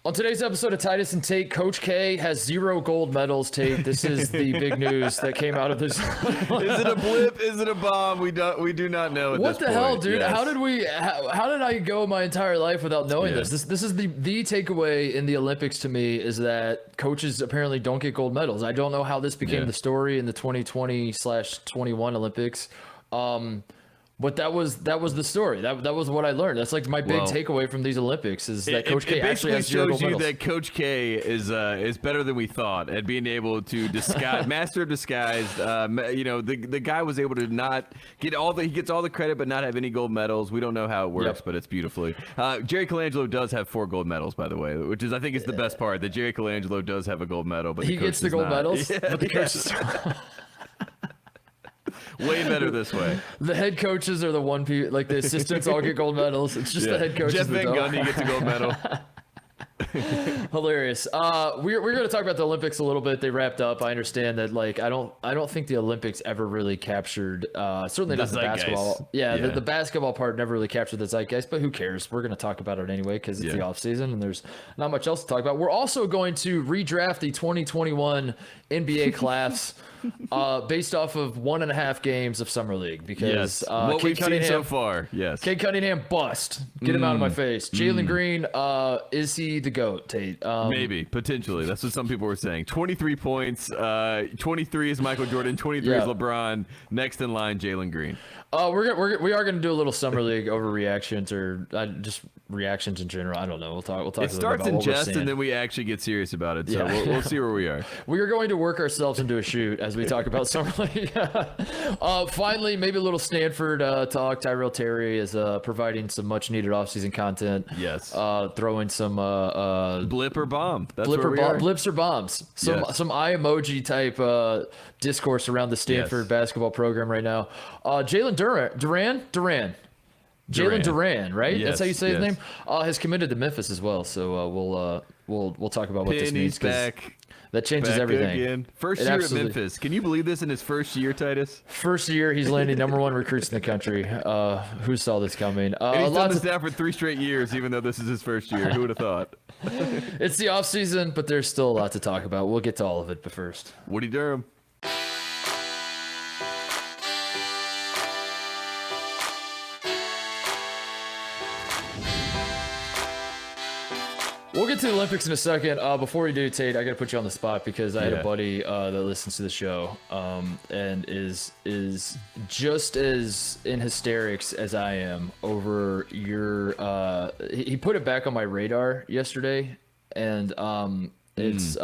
On today's episode of Titus and Tate, Coach K has 0 gold medals. Tate, this is the big news that came out of this. Is it a blip? Is it a bomb? We do not know. What the hell, dude? Yes. How did I go my entire life without knowing this? This is the takeaway in the Olympics to me, is that coaches apparently don't get gold medals. I don't know how this became the story in the 2020/21 Olympics. But that was the story. That was what I learned. That's like my big takeaway from these Olympics, is that Coach K actually has 0 gold medals. It shows you that Coach K is better than we thought at being able to disguise, master of disguise. The guy was able to not get he gets all the credit but not have any gold medals. We don't know how it works, but it's beautifully. Jerry Colangelo does have 4 gold medals, by the way, which is, I think, is the best part. That Jerry Colangelo does have a gold medal, but he gets the gold medals. Yeah, but the coaches. Way better this way. The head coaches are the one people, like the assistants all get gold medals. It's just the head coaches. Jeff Van Gundy gets a gold medal. Hilarious. We're going to talk about the Olympics a little bit. They wrapped up. I understand that, like, I don't think the Olympics ever really captured, certainly not the basketball. The basketball part never really captured the zeitgeist, but who cares? We're going to talk about it anyway because it's the off season and there's not much else to talk about. We're also going to redraft the 2021 NBA class based off of 1.5 games of summer league, because what we've seen so far. Cade Cunningham bust. Get him out of my face. Jalen Green, is he the GOAT, Tate? Maybe, potentially. That's what some people were saying. 23 points. 23 is Michael Jordan. 23 is LeBron. Next in line, Jalen Green. We are going to do a little summer league overreactions, or just reactions in general. I don't know. We'll talk. It starts in jest, and then we actually get serious about it. So we'll see where we are. We are going to work ourselves into a shoot as we talk about summer league. Finally, maybe a little Stanford talk. Tyrell Terry is providing some much needed offseason content. Yes. Throwing some blip or bomb. That's blips or bombs. Some eye emoji type discourse around the Stanford basketball program right now. Jalen Durant. Jalen Durant, right? Yes, that's how you say his name. Has committed to Memphis as well. So we'll talk about what this means, because that changes everything. Again. First year at Memphis. Can you believe this in his first year, Titus? First year, he's landing #1 recruits in the country. Who saw this coming? And he's done this now for 3 straight years, even though this is his first year. Who would have thought? It's the off season, but there's still a lot to talk about. We'll get to all of it, but first, Woody Durham. We'll get to the Olympics in a second. Before we do, Tate, I got to put you on the spot, because I had a buddy that listens to the show and is just as in hysterics as I am over your. He put it back on my radar yesterday, and it's.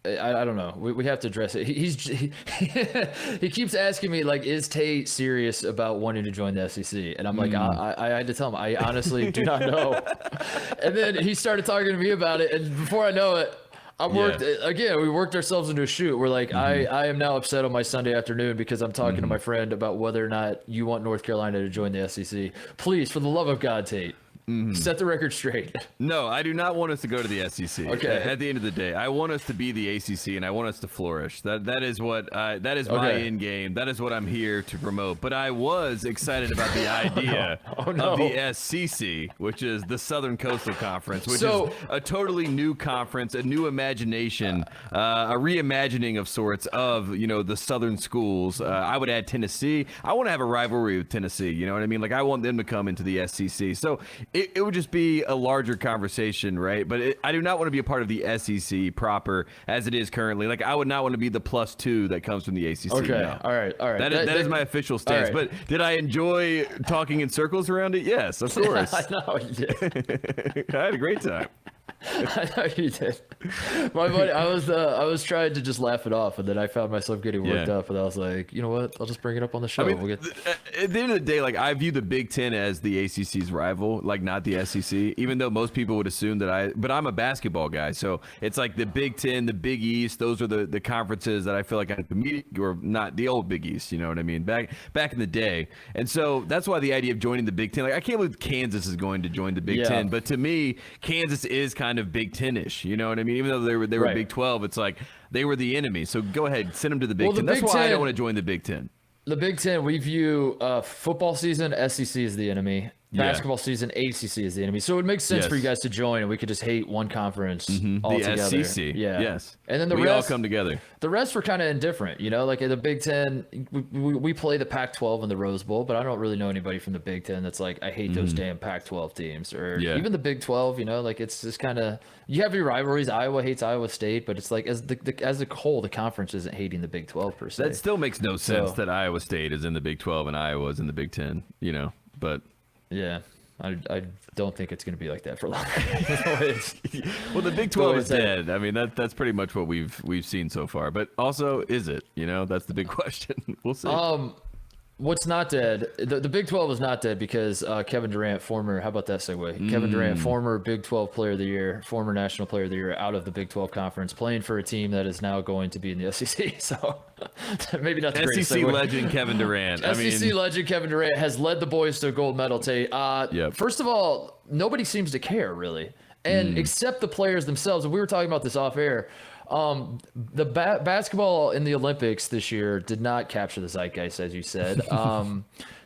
I don't know. We have to address it. He keeps asking me, like, is Tate serious about wanting to join the SEC? And I'm like, I had to tell him, I honestly do not know. And then he started talking to me about it, and before I know it, we worked ourselves into a shoot. We're like, I am now upset on my Sunday afternoon because I'm talking to my friend about whether or not you want North Carolina to join the SEC. Please, for the love of God, Tate. Set the record straight. No, I do not want us to go to the SEC. Okay. At the end of the day, I want us to be the ACC, and I want us to flourish. That is what that is my end game. That is what I'm here to promote. But I was excited about the idea of the SEC, which is the Southern Coastal Conference, which is a totally new conference, a new imagination, a reimagining of sorts of the Southern schools. I would add Tennessee. I want to have a rivalry with Tennessee. You know what I mean? Like, I want them to come into the SEC. So it would just be a larger conversation, right? But I do not want to be a part of the SEC proper as it is currently. Like, I would not want to be the +2 that comes from the ACC. Okay, no. all right. That is my official stance. Right. But did I enjoy talking in circles around it? Yes, of course. I know you did. I had a great time. I know you did. My buddy, I was trying to just laugh it off, and then I found myself getting worked up, and I was like, you know what? I'll just bring it up on the show. I mean, at the end of the day, like, I view the Big Ten as the ACC's rival, like, not the SEC, even though most people would assume that but I'm a basketball guy, so it's like the Big Ten, the Big East, those are the conferences that I feel like I compete, or not the old Big East, you know what I mean, back in the day. And so that's why the idea of joining the Big Ten, like, I can't believe Kansas is going to join the Big Ten, but to me, Kansas is kind of Big Ten-ish, you know what I mean? Even though they were Big 12, it's like they were the enemy. So go ahead, send them to the Big Ten. That's why I don't want to join the Big Ten. The Big Ten, we view football season, SEC is the enemy. basketball season, ACC is the enemy. So it makes sense for you guys to join, and we could just hate one conference altogether. The SEC. Yeah. Yes. And then we all come together. The rest were kind of indifferent, like in the Big Ten, we play the Pac-12 in the Rose Bowl, but I don't really know anybody from the Big Ten that's like, I hate those damn Pac-12 teams, or even the Big 12. Like it's just kind of, you have your rivalries. Iowa hates Iowa State, but it's like as a whole, the conference isn't hating the Big 12 per se. That still makes no sense that Iowa State is in the Big 12 and Iowa is in the Big 10. But yeah. I don't think it's going to be like that for long. Well, the Big 12 is dead. I mean, that's pretty much what we've seen so far. But also, is it? That's the big question. We'll see. What's not dead? The Big 12 is not dead because Kevin Durant, former, how about that segue? Kevin Durant, former Big 12 Player of the Year, former National Player of the Year, out of the Big 12 Conference, playing for a team that is now going to be in the SEC. So maybe not the greatest SEC segue. Legend Kevin Durant. SEC legend Kevin Durant has led the boys to a gold medal, Tate. First of all, nobody seems to care, really. And except the players themselves. And we were talking about this off air. The basketball in the Olympics this year did not capture the zeitgeist, as you said.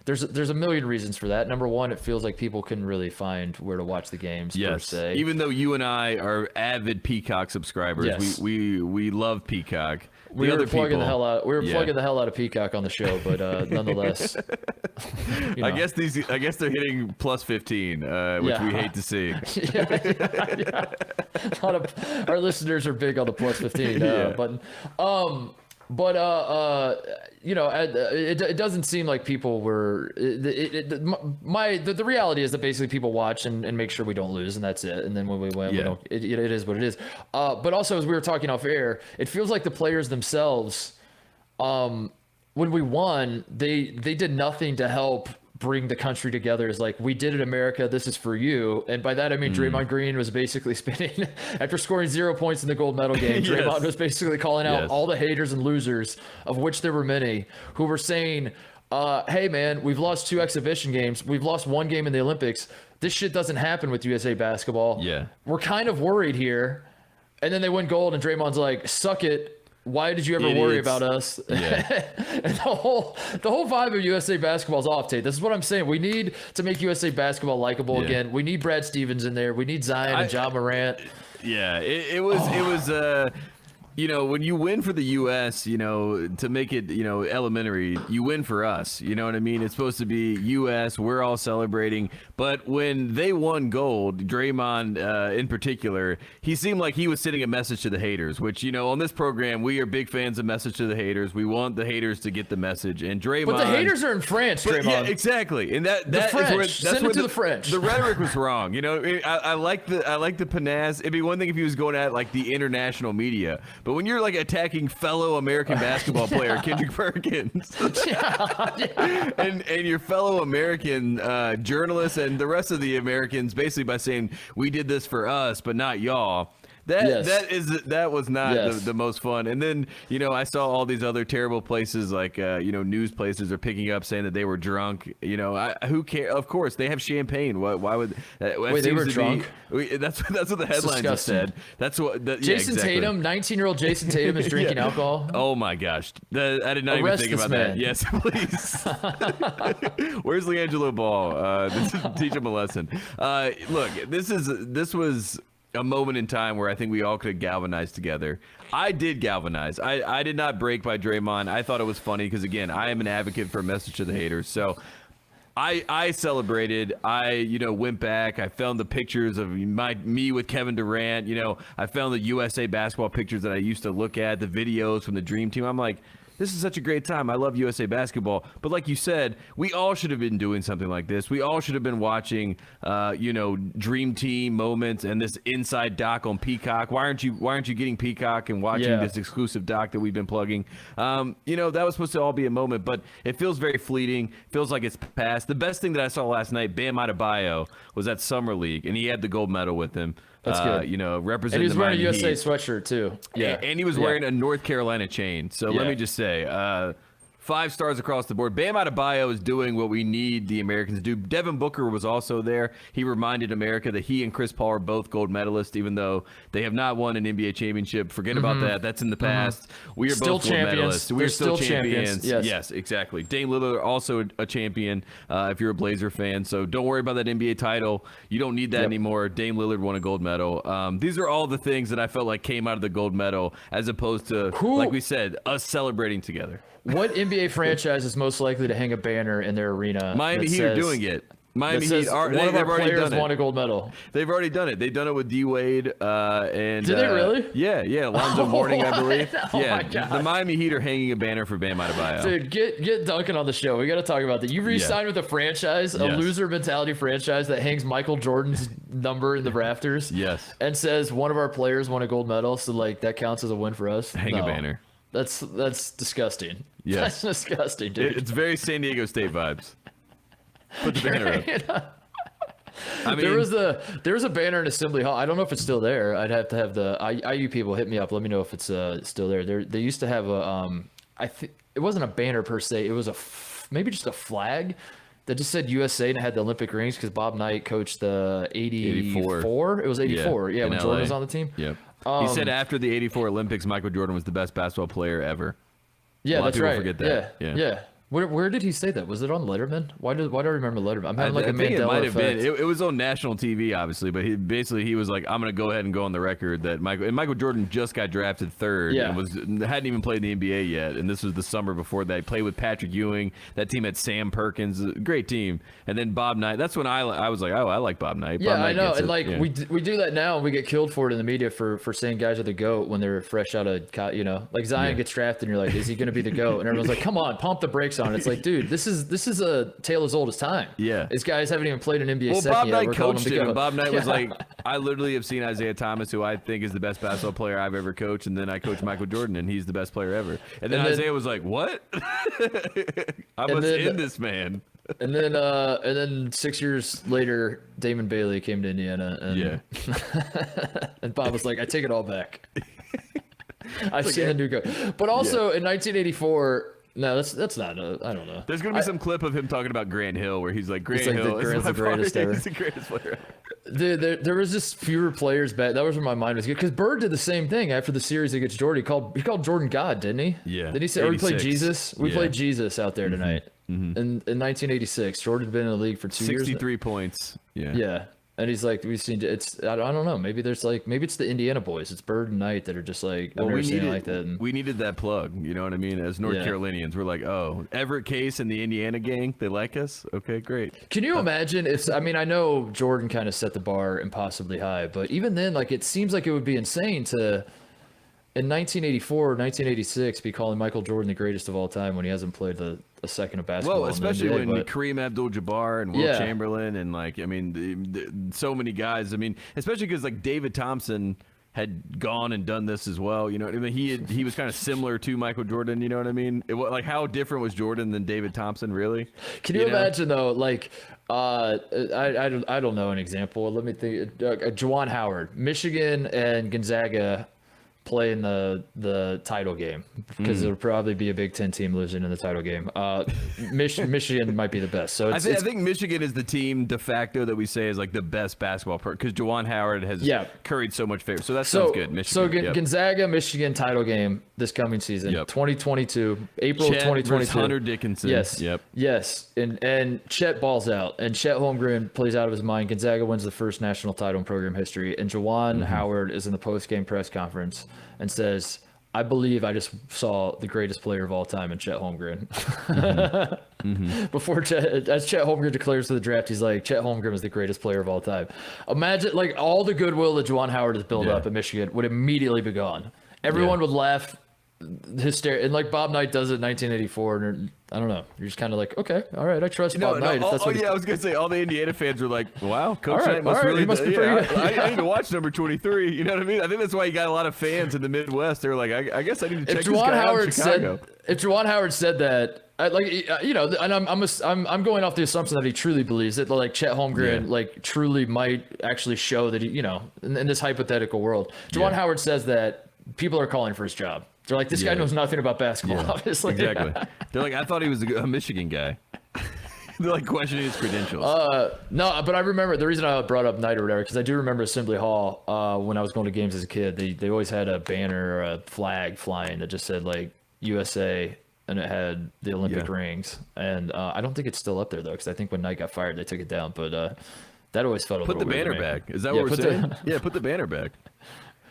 There's a million reasons for that. Number one, it feels like people couldn't really find where to watch the games per se. Even though you and I are avid Peacock subscribers, we love Peacock. We were plugging the hell out of Peacock on the show, but nonetheless, I guess they're hitting plus 15, which we hate to see. A lot of our listeners are big on the plus 15 button. It doesn't seem like people were. The reality is that basically people watch and make sure we don't lose, and that's it. And then when we win, we don't. It is what it is. But also, as we were talking off air, it feels like the players themselves, when we won, they did nothing to help bring the country together. Is like, we did it, America, this is for you. And by that I mean Draymond Green was basically spinning after scoring 0 points in the gold medal game. Draymond was basically calling out all the haters and losers, of which there were many, who were saying, hey man, we've lost 2 exhibition games, we've lost 1 game in the Olympics, this shit doesn't happen with USA basketball, we're kind of worried here. And then they win gold and Draymond's like, suck it, why did you ever worry about us? And the whole vibe of USA basketball is off, Tate. This is what I'm saying. We need to make USA basketball likable again. We need Brad Stevens in there. We need Zion and Ja Morant. Yeah, it was when you win for the U.S., to make it, elementary, you win for us. You know what I mean? It's supposed to be U.S., we're all celebrating. But when they won gold, Draymond in particular, he seemed like he was sending a message to the haters, which, on this program, we are big fans of message to the haters. We want the haters to get the message. And Draymond... But the haters are in France, Draymond. Yeah, exactly. And that the French. Is where, that's send it to the French. The rhetoric was wrong. I like the panaz. It'd be one thing if he was going at, like, the international media. But when you're like attacking fellow American basketball player Kendrick Perkins, and your fellow American journalists and the rest of the Americans, basically by saying we did this for us but not y'all. That was not the most fun. And then I saw all these other terrible places like news places are picking up saying that they were drunk. Who cares? Of course they have champagne. Why would wait, they were drunk? That's what the headlines have said. That's what Jason Tatum, 19-year-old Jason Tatum is drinking alcohol. Oh my gosh, I did not even think about that. Yes, please. Where's LiAngelo Ball? Teach him a lesson. Look, this was a moment in time where I think we all could have galvanized together. I did galvanize. I did not break by Draymond. I thought it was funny because, again, I am an advocate for a message to the haters. So I celebrated. I went back. I found the pictures of me with Kevin Durant. I found the USA basketball pictures that I used to look at, the videos from the Dream Team. I'm like, this is such a great time. I love USA basketball. But like you said, we all should have been doing something like this. We all should have been watching, Dream Team moments and this inside doc on Peacock. Why aren't you getting Peacock and watching this exclusive doc that we've been plugging? That was supposed to all be a moment, but it feels very fleeting. Feels like it's past. The best thing that I saw last night, Bam Adebayo, was at Summer League, and he had the gold medal with him. That's good. Representing. And he was wearing a USA Heat. sweatshirt too. Yeah, and he was wearing a North Carolina chain. So let me just say, 5 stars across the board. Bam Adebayo is doing what we need the Americans to do. Devin Booker was also there. He reminded America that he and Chris Paul are both gold medalists, even though they have not won an NBA championship. Forget about that. That's in the past. We are still both gold medalists. We are still champions. Yes, exactly. Dame Lillard also a champion if you're a Blazer fan. So don't worry about that NBA title. You don't need that anymore. Dame Lillard won a gold medal. These are all the things that I felt like came out of the gold medal, as opposed to, like we said, us celebrating together. What NBA franchise is most likely to hang a banner in their arena? Miami Heat are doing it. Miami Heat are. One of our players won a gold medal. They've already done it. They've done it with D Wade. And did they really? Yeah. Alonzo Mourning, I believe. My God. The Miami Heat are hanging a banner for Bam Adebayo. Dude, get Duncan on the show. We got to talk about that. You re-signed with a franchise, a loser mentality franchise that hangs Michael Jordan's number in the rafters. Yes. And says one of our players won a gold medal, so like that counts as a win for us. Hang a banner. That's disgusting. Yes. That's disgusting, dude. It's very San Diego State vibes. Put the banner up. I mean, there was a banner in Assembly Hall. I don't know if it's still there. I'd have to have the IU people hit me up. Let me know if it's still there. They used to have a I think it wasn't a banner per se. It was maybe just a flag that just said USA and it had the Olympic rings because Bob Knight coached the 84. It was 84. Yeah, when LA. Jordan was on the team. Yep. He said after the 84 Olympics, Michael Jordan was the best basketball player ever. Yeah, that's right. Forget that. Yeah. Where did he say that? Was it on Letterman? Why do I remember Letterman? I'm having like a Mandela it might have effect. been. It was on national TV, obviously, but he was like, I'm going to go ahead and go on the record that Michael Jordan just got drafted third and hadn't even played in the NBA yet, and this was the summer before that. He played with Patrick Ewing. That team had Sam Perkins, great team, and then Bob Knight. That's when I was like, oh, I like Bob Knight. Yeah, Bob Knight I know, and like we do that now, and we get killed for it in the media for saying guys are the GOAT when they're fresh out of like Zion gets drafted, and you're like, is he going to be the GOAT? And everyone's like, come on, pump the brakes on it. It's like, dude, this is a tale as old as time. Yeah, these guys haven't even played an NBA second Bob yet. Knight We're coached him, and Bob Knight was like, I literally have seen Isaiah Thomas, who I think is the best basketball player I've ever coached, and then I coached Michael Jordan, and he's the best player ever. And then Isaiah was like, what? I must end this man. And then 6 years later, Damon Bailey came to Indiana, and and Bob was like, I take it all back. I've seen the new GOAT. But also in 1984. No, that's not. I don't know. There's gonna be some clip of him talking about Grant Hill, where he's like, Grant's the greatest ever. He's the greatest player ever. Dude, there was just fewer players back. That was where my mind was good. Because Bird did the same thing after the series against Jordan. He called Jordan God, didn't he? Yeah. Did he say, we played Jesus? We played Jesus out there tonight. In 1986. Jordan had been in the league for 2 years. 63 points. Yeah. Yeah. And he's like, we've seen it's. I don't know. Maybe it's the Indiana boys. It's Bird and Knight that are just like. Well, we needed that plug. You know what I mean? As North Carolinians, we're like, oh, Everett Case and the Indiana gang, they like us. Okay, great. Can you imagine if? I mean, I know Jordan kind of set the bar impossibly high, but even then, like, it seems like it would be insane to, in 1984 or 1986, be calling Michael Jordan the greatest of all time when he hasn't played a second of basketball. Well, especially when Kareem Abdul-Jabbar and Wilt Chamberlain and like, I mean, so many guys. I mean, especially because like David Thompson had gone and done this as well. You know what I mean? He was kind of similar to Michael Jordan. You know what I mean? Like, how different was Jordan than David Thompson? Really? Can you imagine though? Like, I don't know an example. Let me think. Juwan Howard, Michigan and Gonzaga play in the title game because it'll probably be a Big Ten team losing in the title game. Michigan might be the best. So I think Michigan is the team de facto that we say is like the best basketball because Juwan Howard has curried so much favor. So that sounds good. Michigan. So Gonzaga Michigan title game this coming season, 2022, April 2022. Hunter Dickinson. Yes. Yep. Yes. And Chet balls out, and Chet Holmgren plays out of his mind. Gonzaga wins the first national title in program history, and Juwan Howard is in the post-game press conference and says, I believe I just saw the greatest player of all time in Chet Holmgren. Before as Chet Holmgren declares to the draft, he's like, Chet Holmgren is the greatest player of all time. Imagine like all the goodwill that Juwan Howard has built up in Michigan would immediately be gone. Everyone would laugh hysteria, and like Bob Knight does it in 1984, and I don't know, you're just kind of like, okay, all right, I trust Bob Knight. I was gonna say all the Indiana fans were like, wow, Coach Knight must really be pretty good. I need to watch number 23. You know what I mean? I think that's why you got a lot of fans in the Midwest. They were like, I guess I need to check this guy out in Chicago. If Juwan Howard said that, and I'm going off the assumption that he truly believes it, like Chet Holmgren like truly might actually show that he, in this hypothetical world, Juwan Howard says that people are calling for his job. They're like, this guy knows nothing about basketball, obviously. Exactly. They're like, I thought he was a Michigan guy. They're like questioning his credentials. No, but I remember the reason I brought up night or whatever, because I do remember Assembly Hall when I was going to games as a kid. They always had a banner or a flag flying that just said like USA, and it had the Olympic rings. And I don't think it's still up there though, because I think when Knight got fired, they took it down. But that always felt a little weird. Put the banner back. Is that what we're saying? Yeah, put the banner back.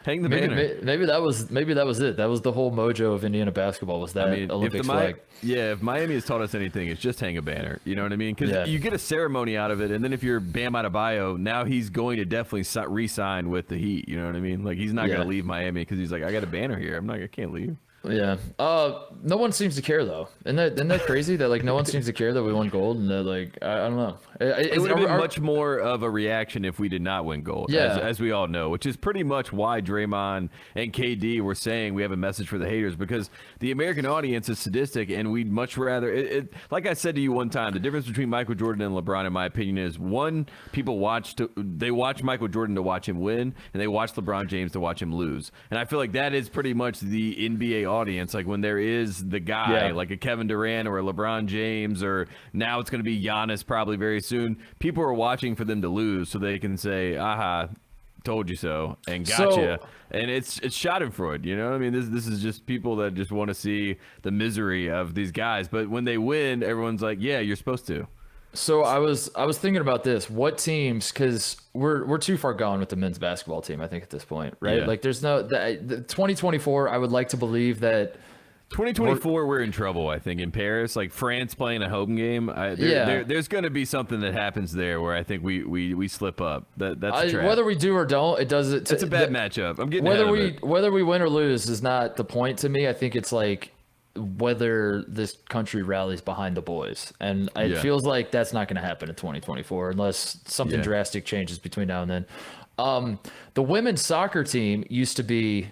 Hang the banner. Maybe that was it. That was the whole mojo of Indiana basketball, was that Olympic flag. Yeah, if Miami has taught us anything, it's just hang a banner. You know what I mean? Because you get a ceremony out of it, and then if you're Bam Adebayo, now he's going to definitely re-sign with the Heat. You know what I mean? Like he's not going to leave Miami because he's like, I got a banner here. I can't leave. Yeah. No one seems to care though. Isn't that crazy that like no one seems to care that we won gold, and that like I don't know. It would have been much more of a reaction if we did not win gold. Yeah. As we all know, which is pretty much why Draymond and KD were saying we have a message for the haters, because the American audience is sadistic, and we'd much rather like I said to you one time, the difference between Michael Jordan and LeBron, in my opinion, is one, people watch Michael Jordan to watch him win, and they watch LeBron James to watch him lose. And I feel like that is pretty much the NBA audience. Like when there is the guy like a Kevin Durant or a LeBron James, or now it's going to be Giannis probably very soon, people are watching for them to lose so they can say, aha, told you so, and gotcha. And it's schadenfreude, you know what I mean? This is just people that just want to see the misery of these guys, but when they win, everyone's like, yeah, you're supposed to. So I was thinking about this. What teams? Because we're too far gone with the men's basketball team, I think, at this point, right? Yeah. Like there's no the 2024. I would like to believe that 2024 we're in trouble. I think in Paris, like France playing a home game. There's going to be something that happens there where I think we slip up. That's a trap. Whether we do or don't, it does it. It's a bad matchup. I'm getting whether we win or lose is not the point to me. I think it's like whether this country rallies behind the boys, and it feels like that's not going to happen in 2024 unless something drastic changes between now and then. The women's soccer team used to be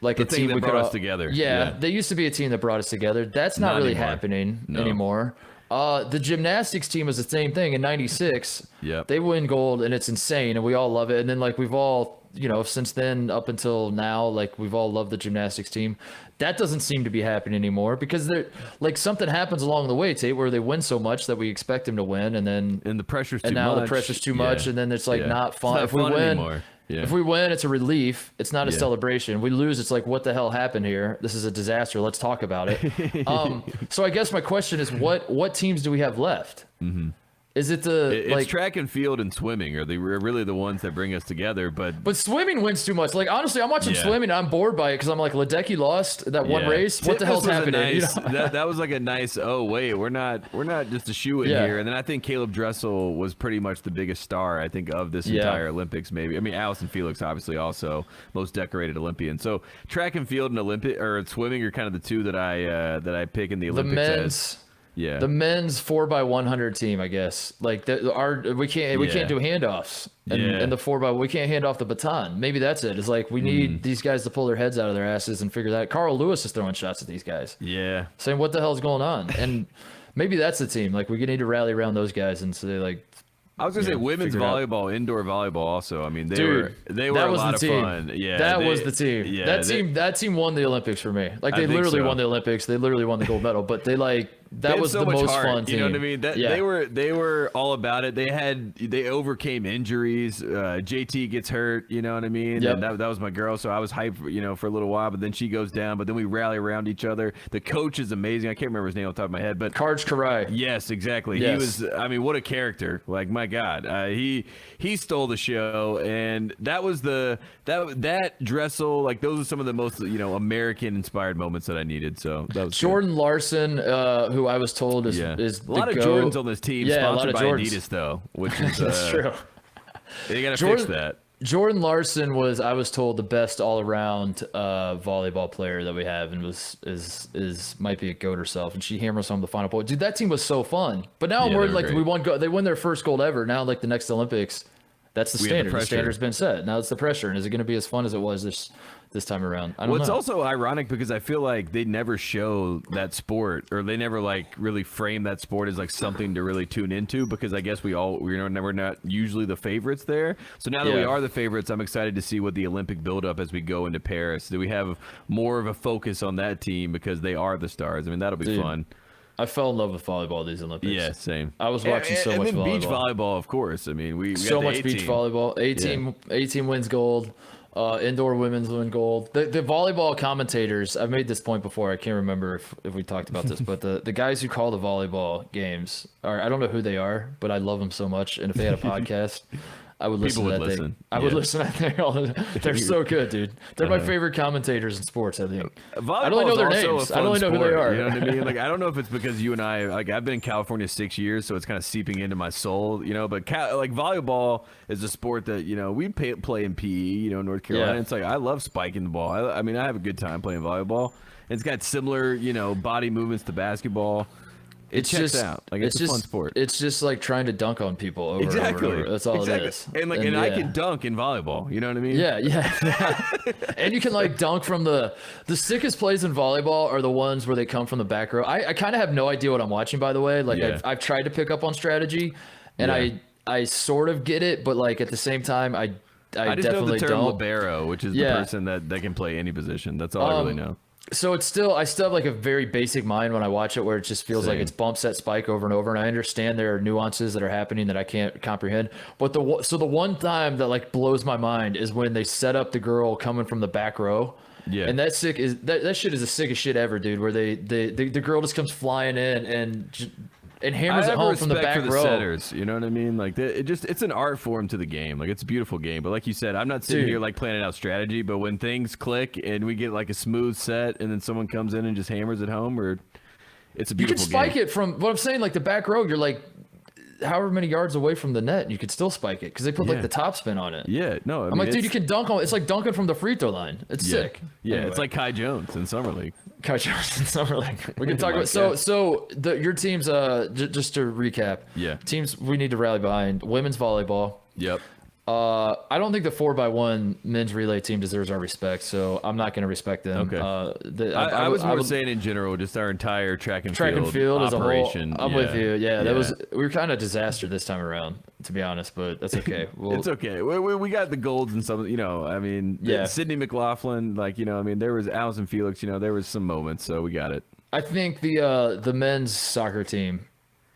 like a team that brought us together. Yeah, they used to be a team that brought us together. That's not really happening anymore. The gymnastics team was the same thing in '96. Yep. They win gold, and it's insane, and we all love it. And then like we've all, since then up until now, like we've all loved the gymnastics team. That doesn't seem to be happening anymore because they're like something happens along the way, Tate, where they win so much that we expect them to win, and then the pressure's too much. And now the pressure's too much, and then it's like not fun. It's not fun anymore. Yeah. If we win, it's a relief. It's not a celebration. We lose, it's like, what the hell happened here? This is a disaster. Let's talk about it. So I guess my question is, what teams do we have left? Mm-hmm. Is it it's track and field and swimming are really the ones that bring us together, but swimming wins too much. Like honestly, I'm watching swimming, and I'm bored by it because I'm like, Ledecky lost that one race. What the hell's happening? That was like a nice. Oh wait, we're not just a shoe in here. And then I think Caleb Dressel was pretty much the biggest star, I think, of this entire Olympics. Maybe, I mean, Allison Felix obviously also most decorated Olympian. So track and field and Olympic or swimming are kind of the two that I pick in the Olympics. The men's 4x100 team, I guess. Like we can't do handoffs, and the 4x we can't hand off the baton. Maybe that's it. It's like we need these guys to pull their heads out of their asses and figure that. Carl Lewis is throwing shots at these guys. Yeah, saying what the hell's going on, and maybe that's the team. Like we need to rally around those guys and say like. I was gonna say women's volleyball, indoor volleyball. Also, I mean, they were a lot of fun. Yeah, that was the team. Yeah, that team won the Olympics for me. Like they literally won the Olympics. They literally won the gold medal. But that was the most fun team. You know what I mean? They were all about it. They overcame injuries. JT gets hurt. You know what I mean? Yep. And that was my girl. So I was hyped, for a little while. But then she goes down. But then we rally around each other. The coach is amazing. I can't remember his name off the top of my head. But Karj Karai. Yes, exactly. Yes. He was. I mean, what a character! Like my God, he stole the show, and that was that Dressel. Like those are some of the most American inspired moments that I needed. So that was Jordan good. Larson, who I was told is a lot of Jordans on this team, sponsored by Adidas though, which is that's true. They gotta fix that. Jordan Larson was, I was told, the best all-around volleyball player that we have, and might be a GOAT herself. And she hammers home the final point. Dude, that team was so fun. But now I'm worried, like they won their first gold ever. Now, like the next Olympics, That's the standard. The standard's been set. Now it's the pressure. And is it going to be as fun as it was this time around? I don't know. It's also ironic because I feel like they never show that sport, or they never like really frame that sport as like something to really tune into, because I guess we're not usually the favorites there. So now that we are the favorites, I'm excited to see what the Olympic buildup as we go into Paris. Do we have more of a focus on that team because they are the stars? I mean, that'll be fun. I fell in love with volleyball these Olympics. Yeah, same. I was watching so much volleyball. And beach volleyball, of course. I mean, we so got much beach volleyball. A team wins gold. Indoor women's win gold. The volleyball commentators, I've made this point before. I can't remember if we talked about this, but the guys who call the volleyball games I don't know who they are, but I love them so much. And if they had a podcast, I would listen to that thing. I would listen to that thing all the time. They're so good, dude. They're my favorite commentators in sports, I think. I don't know their names. I don't really know who they are. You know what I mean? Like, I don't know if it's because you and I, like, I've been in California 6 years, so it's kind of seeping into my soul, you know, but like volleyball is a sport that, you know, we play in PE, you know, North Carolina. Yeah. It's like, I love spiking the ball. I mean, I have a good time playing volleyball. It's got similar, you know, body movements to basketball. It's just out. Like, it's a fun sport. It's just like trying to dunk on people over and over. That's all it is. And I can dunk in volleyball. You know what I mean? Yeah. And you can like dunk from the sickest plays in volleyball are the ones where they come from the back row. I kind of have no idea what I'm watching, by the way. Like I've tried to pick up on strategy, and I sort of get it, but like at the same time, I just definitely know the term don't. Libero, which is the person that can play any position. That's all I really know. So I still have like a very basic mind when I watch it, where it just feels like it's bump, set, spike over and over. And I understand there are nuances that are happening that I can't comprehend. But the one time that like blows my mind is when they set up the girl coming from the back row. Yeah. And that shit is the sickest shit ever, dude. Where the girl just comes flying in and hammers it home from the back row. Setters, you know what I mean? Like it's an art form to the game. Like, it's a beautiful game. But like you said, I'm not sitting here like planning out strategy. But when things click and we get like a smooth set, and then someone comes in and just hammers it home, it's a beautiful game. You can spike it from what I'm saying, like the back row. You're like however many yards away from the net, and you could still spike it because they put like the top spin on it. Yeah, no, I'm like, dude, you can dunk on. It's like dunking from the free throw line. It's sick. Yeah, anyway. It's like Kai Jones in Summer League. Kai Jones in Summer League. We can talk about your teams. Just to recap. Yeah. Teams we need to rally behind: women's volleyball. Yep. I don't think the 4x1 men's relay team deserves our respect, so I'm not going to respect them. Okay. I was saying in general, just our entire track and field as operation. a whole. I'm with you. Yeah, we were kind of disaster this time around, to be honest, but that's okay. It's okay. We got the golds and some, you know, I mean, Sydney McLaughlin, like, you know, I mean, there was Allison Felix, you know, there was some moments, so we got it. I think the men's soccer team,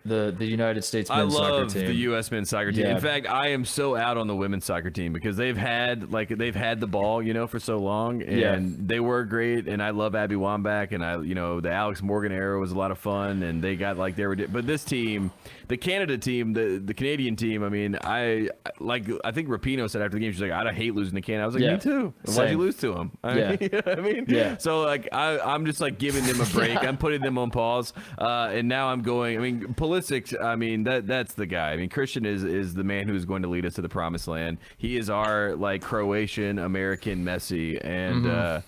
the United States men's soccer team. I love the U.S. men's soccer team. Yeah. In fact, I am so out on the women's soccer team because they've had the ball, you know, for so long, and they were great. And I love Abby Wambach, and you know, the Alex Morgan era was a lot of fun, and they got like but this team, the Canada team, the Canadian team. I mean, I think Rapinoe said after the game, she's like, I hate losing to Canada. I was like, me too. Why'd you lose to them? You know what I mean? Yeah. So like, I'm just like giving them a break. I'm putting them on pause, and now I'm going. I mean, Pulisic, I mean, that's the guy. I mean, Christian is the man who is going to lead us to the promised land. He is our like Croatian American Messi, and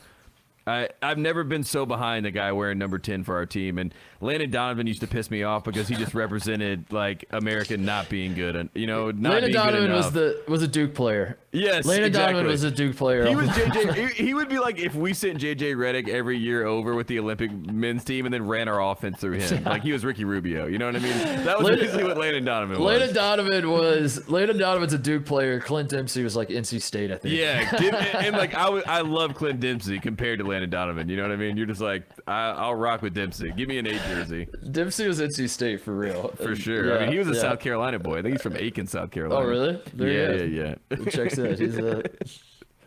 I've never been so behind a guy wearing number 10 for our team. And Landon Donovan used to piss me off because he just represented like America not being good, and you know, not Landon being Donovan good enough. was a Duke player. Yes, Landon Donovan was a Duke player. He was JJ. He would be like if we sent JJ Redick every year over with the Olympic men's team and then ran our offense through him. Like he was Ricky Rubio. You know what I mean? That was basically what Landon Donovan was. Landon Donovan's a Duke player. Clint Dempsey was like NC State, I think. Yeah, and like I love Clint Dempsey compared to Landon Donovan. You know what I mean? You're just like I'll rock with Dempsey. Give me an 8 jersey. Dempsey was NC State for real. For sure. Yeah, I mean, he was a South Carolina boy. I think he's from Aiken, South Carolina. Oh, really? Yeah. Checks in.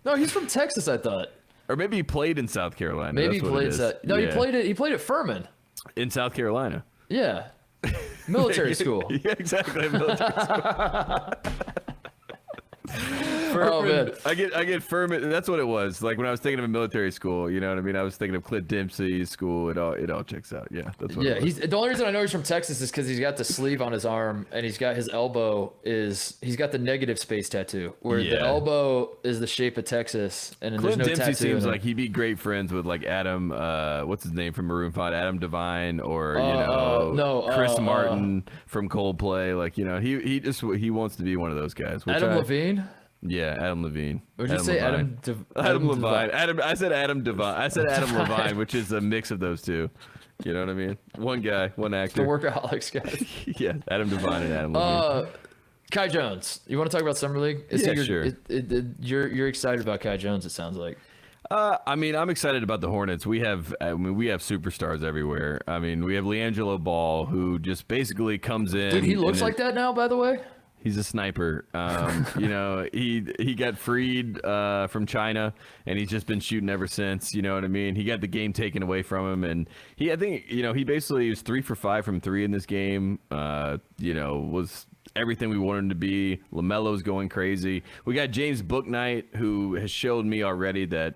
No, he's from Texas, I thought. Or maybe he played in South Carolina. Maybe he played. He played at Furman. In South Carolina. Yeah. Military school. Yeah, exactly. Military school. Furman, I get Furman. That's what it was. Like when I was thinking of a military school, you know what I mean? I was thinking of Clint Dempsey's school. It all checks out. Yeah, that's what. Yeah, the only reason I know he's from Texas is because he's got the sleeve on his arm and he's got his elbow he's got the negative space tattoo where the elbow is the shape of Texas and Clint there's no Dempsey tattoo. Seems like he'd be great friends with like Adam. What's his name from Maroon 5? Adam Devine or Chris Martin from Coldplay. Like he wants to be one of those guys. Adam Levine. Yeah, Adam Levine. Would you say Adam Levine? I said Adam Devine. I said Adam Levine, which is a mix of those two. You know what I mean? One guy, one actor. The workaholics guy. Yeah, Adam Devine and Adam Levine. Kai Jones. You want to talk about Summer League? Sure. You're excited about Kai Jones, it sounds like. I mean, I'm excited about the Hornets. We have superstars everywhere. I mean, we have LiAngelo Ball, who just basically comes in. Dude, he looks like that now, by the way. He's a sniper. He got freed from China, and he's just been shooting ever since. You know what I mean? He got the game taken away from him, and he basically was 3 for 5 from 3 in this game. Was everything we wanted him to be. LaMelo's going crazy. We got James Bouknight, who has showed me already that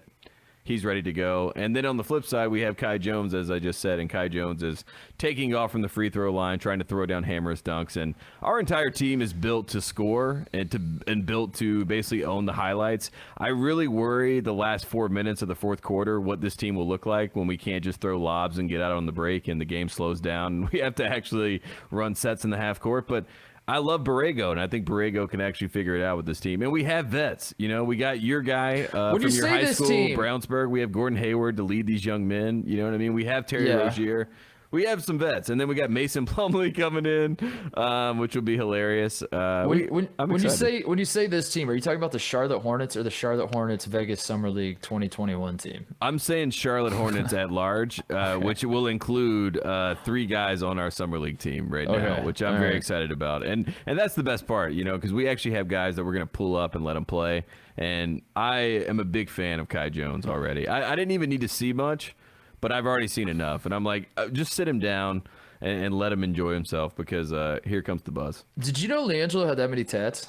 he's ready to go. And then on the flip side, we have Kai Jones, as I just said, and Kai Jones is taking off from the free throw line, trying to throw down hammerless dunks. And our entire team is built to score and built to basically own the highlights. I really worry the last 4 minutes of the fourth quarter what this team will look like when we can't just throw lobs and get out on the break and the game slows down and we have to actually run sets in the half court. But I love Borrego, and I think Borrego can actually figure it out with this team. And we have vets. We got your guy from your high school, Brownsburg. We have Gordon Hayward to lead these young men. You know what I mean? We have Terry Rozier. We have some vets. And then we got Mason Plumlee coming in, which will be hilarious. When you say this team, are you talking about the Charlotte Hornets or the Charlotte Hornets Vegas Summer League 2021 team? I'm saying Charlotte Hornets at large, which will include 3 guys on our Summer League team now, which I'm very excited about. And that's the best part, because we actually have guys that we're going to pull up and let them play. And I am a big fan of Kai Jones already. I didn't even need to see much, but I've already seen enough. And I'm like, just sit him down and let him enjoy himself because here comes the buzz. Did you know LiAngelo had that many tats?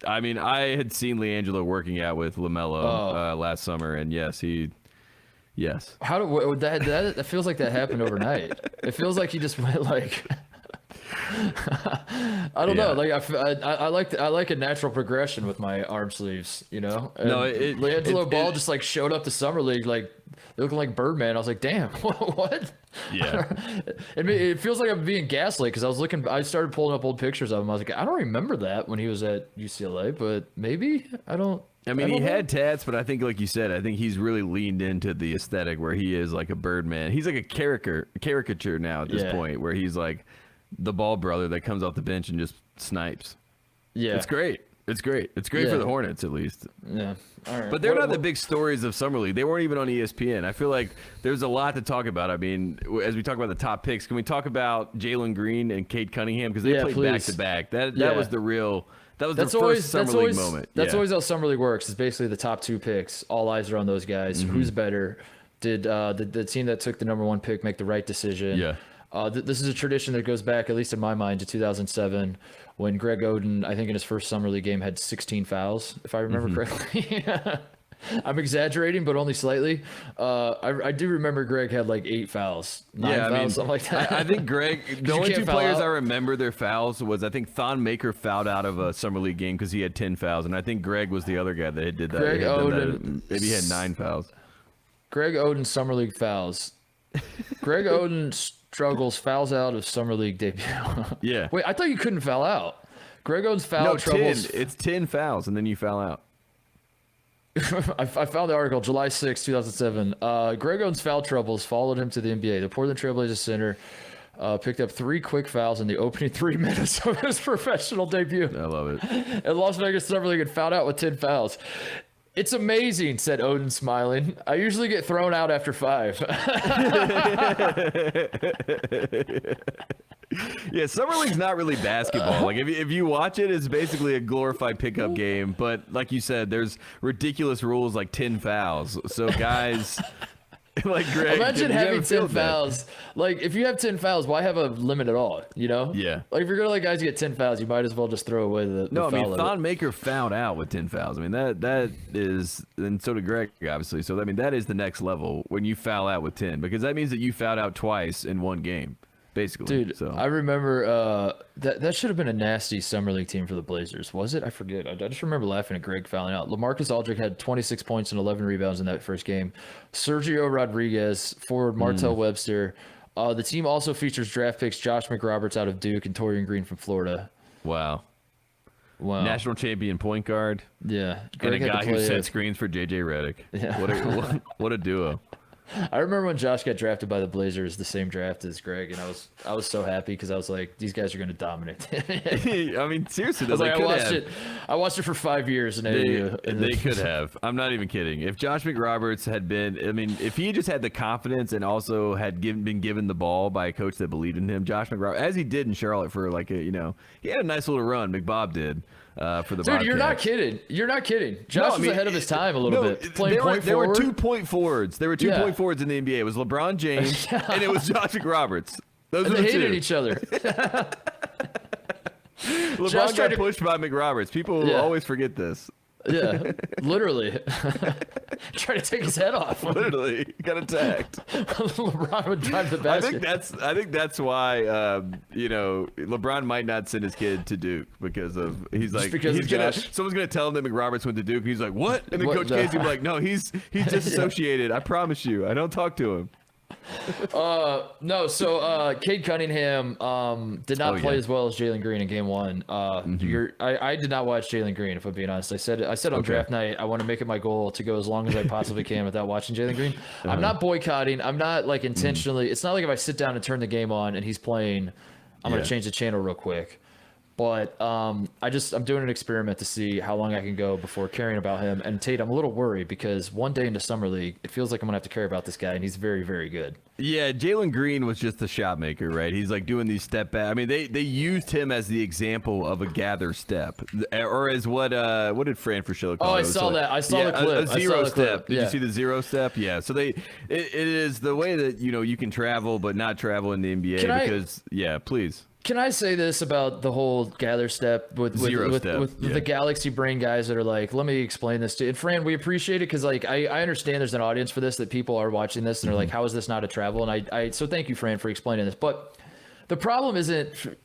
I mean, I had seen LiAngelo working out with LaMelo last summer, and yes. How that feels like that happened overnight. It feels like he just went like... I don't know. Like I like a natural progression with my arm sleeves, And LiAngelo Ball just like showed up to Summer League like looking like Birdman. I was like, damn, what? Yeah. It feels like I'm being gaslit because I started pulling up old pictures of him. I was like, I don't remember that when he was at UCLA, but maybe I don't. I mean, he had tats, but I think, like you said, I think he's really leaned into the aesthetic where he is like a Birdman. He's like a caricature now at this point where he's like the ball brother that comes off the bench and just snipes. Yeah. It's great. It's great for the Hornets, at least. Yeah. All right. But they're not the big stories of Summer League. They weren't even on ESPN. I feel like there's a lot to talk about. I mean, as we talk about the top picks, can we talk about Jalen Green and Cade Cunningham? Because they played back-to-back. That was the real... That was their first Summer League moment. That's always how Summer League works. It's basically the top 2 picks. All eyes are on those guys. Mm-hmm. Who's better? Did the team that took the number 1 pick make the right decision? Yeah. This is a tradition that goes back, at least in my mind, to 2007, when Greg Oden, I think in his first Summer League game, had 16 fouls, if I remember correctly. I'm exaggerating, but only slightly. I do remember Greg had like 8 fouls, 9 fouls, something like that. I think Greg, the only 2 players I remember their fouls was, I think Thon Maker fouled out of a Summer League game because he had 10 fouls, and I think Greg was the other guy that did that. Greg Oden. Maybe he had 9 fouls. Greg Oden Summer League fouls. Greg Oden struggles, fouls out of Summer League debut. Yeah. Wait, I thought you couldn't foul out. Greg Oden's foul troubles. 10. It's 10 fouls, and then you foul out. I found the article, July 6, 2007. Greg Oden's foul troubles followed him to the NBA. The Portland Trailblazers center picked up 3 quick fouls in the opening 3 minutes of his professional debut. I love it. And Las Vegas Summer League had fouled out with 10 fouls. It's amazing, said Oden, smiling. I usually get thrown out after 5. Yeah, Summer League's not really basketball. Like if you watch it, it's basically a glorified pickup game. But like you said, there's ridiculous rules like 10 fouls. So guys Like, Greg, imagine having 10 fouls. Like, if you have 10 fouls, why have a limit at all? You know? Yeah. Like, if you're gonna let guys get 10 fouls, you might as well just throw away the No, I foul mean, limit. Thon Maker fouled out with 10 fouls. I mean, that is, and so did Greg, obviously. So, I mean, that is the next level when you foul out with 10, because that means that you fouled out twice in one game, basically. Dude, so. I remember that should have been a nasty summer league team for the Blazers. Was it? I forget. I just remember laughing at Greg fouling out. LaMarcus Aldridge had 26 points and 11 rebounds in that first game. Sergio Rodriguez, forward Martell Webster. The team also features draft picks Josh McRoberts out of Duke and Torian Green from Florida. Wow. National champion point guard. Yeah. Greg and a guy who set screens for JJ Redick. Yeah. What a duo. I remember when Josh got drafted by the Blazers, the same draft as Greg, and I was so happy because I was like, these guys are going to dominate. I mean, seriously, though, I watched it for 5 years, and they could have. I'm not even kidding. If Josh McRoberts had been, I mean, if he just had the confidence and also had been given the ball by a coach that believed in him, Josh McRoberts, as he did in Charlotte for like he had a nice little run. McBob did. For the Dude, Bobcats. You're not kidding. Josh was ahead of his time a little bit. Playing point forward. There were 2 point forwards. There were 2 point forwards in the NBA. It was LeBron James and it was Josh McRoberts. Those were the two. They hated each other. LeBron got pushed by McRoberts. People always forget this. Yeah, literally. Trying to take his head off. Literally, got attacked. LeBron would drive the basket. I think that's why LeBron might not send his kid to Duke because someone's gonna tell him that McRoberts went to Duke. He's like, what? And then Coach Casey will be like, no, he's disassociated. I promise you, I don't talk to him. No, so Cade Cunningham did not play as well as Jalen Green in game one. I did not watch Jalen Green, if I'm being honest. I said on draft night I want to make it my goal to go as long as I possibly can without watching Jalen Green. I'm not boycotting. I'm not like intentionally. It's not like if I sit down and turn the game on and he's playing, I'm gonna change the channel real quick. But I'm doing an experiment to see how long I can go before caring about him. And Tate, I'm a little worried because one day into summer league, it feels like I'm gonna have to care about this guy, and he's very, very good. Yeah, Jalen Green was just the shot maker, right? He's like doing these step back. I mean, they used him as the example of a gather step, or as what did Fran Fraschilla call it? I saw that. I saw the clip. A zero step. Did you see the zero step? Yeah. So it is the way that you can travel but not travel in the NBA please. Can I say this about the whole gather step with the Galaxy Brain guys that are like, let me explain this to you. And Fran, we appreciate it because like I understand there's an audience for this, that people are watching this and they're like, how is this not a travel? And so thank you, Fran, for explaining this. But the problem isn't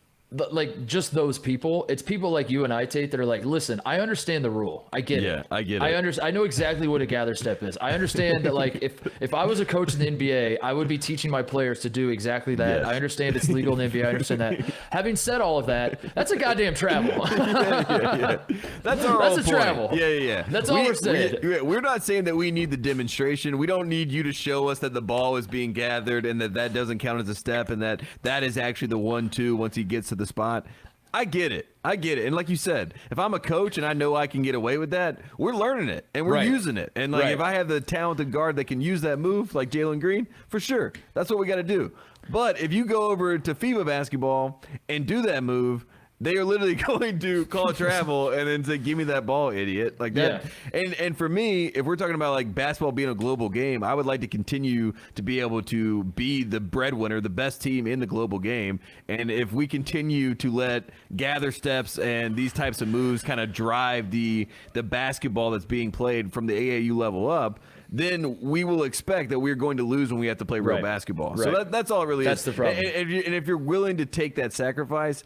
like just those people. It's people like you and I, Tate, that are like, listen, I understand the rule. I get it. Yeah, I get it. I know exactly what a gather step is. I understand that like if I was a coach in the NBA, I would be teaching my players to do exactly that. Yes. I understand it's legal in the NBA. I understand that. Having said all of that, that's a goddamn travel. That's our That's whole a travel. Point. Yeah. That's all we're saying. We're not saying that we need the demonstration. We don't need you to show us that the ball is being gathered and that doesn't count as a step and that is actually the 1-2 once he gets to the spot. I get it. And like you said, if I'm a coach and I know I can get away with that, we're learning it and we're using it. And like if I have the talented guard that can use that move, like Jalen Green, for sure, that's what we got to do. But if you go over to FIBA basketball and do that move, they are literally going to call travel and then say, give me that ball, idiot. Like that. Yeah. And for me, if we're talking about like basketball being a global game, I would like to continue to be able to be the breadwinner, the best team in the global game. And if we continue to let gather steps and these types of moves kind of drive the basketball that's being played from the AAU level up, then we will expect that we're going to lose when we have to play real basketball. Right. So that's all it really is. That's the problem. And if you're willing to take that sacrifice,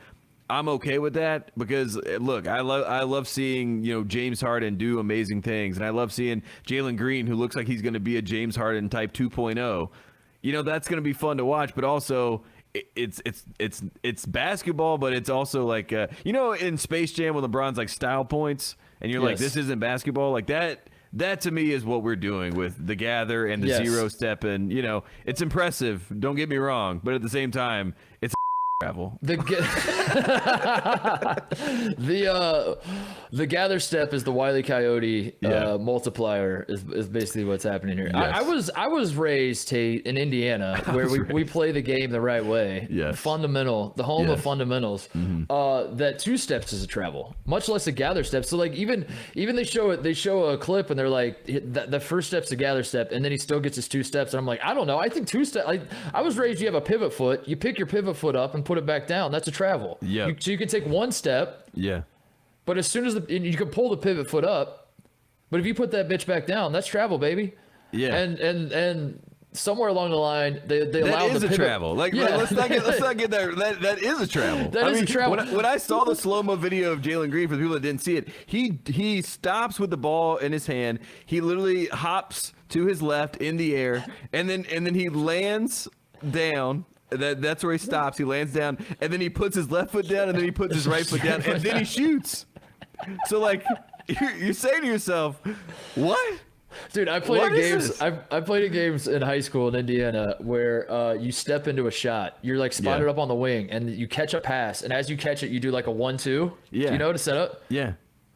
I'm okay with that because, look, I love seeing, James Harden do amazing things. And I love seeing Jalen Green, who looks like he's going to be a James Harden type 2.0. That's going to be fun to watch. But also, it's basketball, but it's also like, in Space Jam when LeBron's like style points and you're like, this isn't basketball. Like that to me is what we're doing with the gather and the zero step. And, it's impressive. Don't get me wrong. But at the same time, it's travel. The gather step is the Wile E. Coyote multiplier is basically what's happening here. Yes. I was raised, Tate, in Indiana where we play the game the right way. Yes. Fundamental, the home of fundamentals. That 2 steps is a travel, much less a gather step. So like even they show a clip and they're like the first step's a gather step and then he still gets his 2 steps and I'm like, I don't know. I think 2 steps. I was raised you have a pivot foot. You pick your pivot foot up and put it back down. That's a travel. Yeah. So you can take 1 step. Yeah. But as soon as you can pull the pivot foot up, but if you put that bitch back down, that's travel, baby. Yeah. And somewhere along the line, they allow the pivot. That is a travel. Like let's not get there. That is a travel. That is a travel. When I saw the slow-mo video of Jalen Green, for the people that didn't see it, he stops with the ball in his hand. He literally hops to his left in the air, and then he lands down. That's where he stops. He lands down, and then he puts his left foot down, and then he puts his right foot down, and then he shoots. So like, you're saying to yourself, what? Dude, I played games. I played games in high school in Indiana where you step into a shot. You're like spotted up on the wing, and you catch a pass, and as you catch it, you do like a 1-2. Yeah. Do you know to set up? Yeah.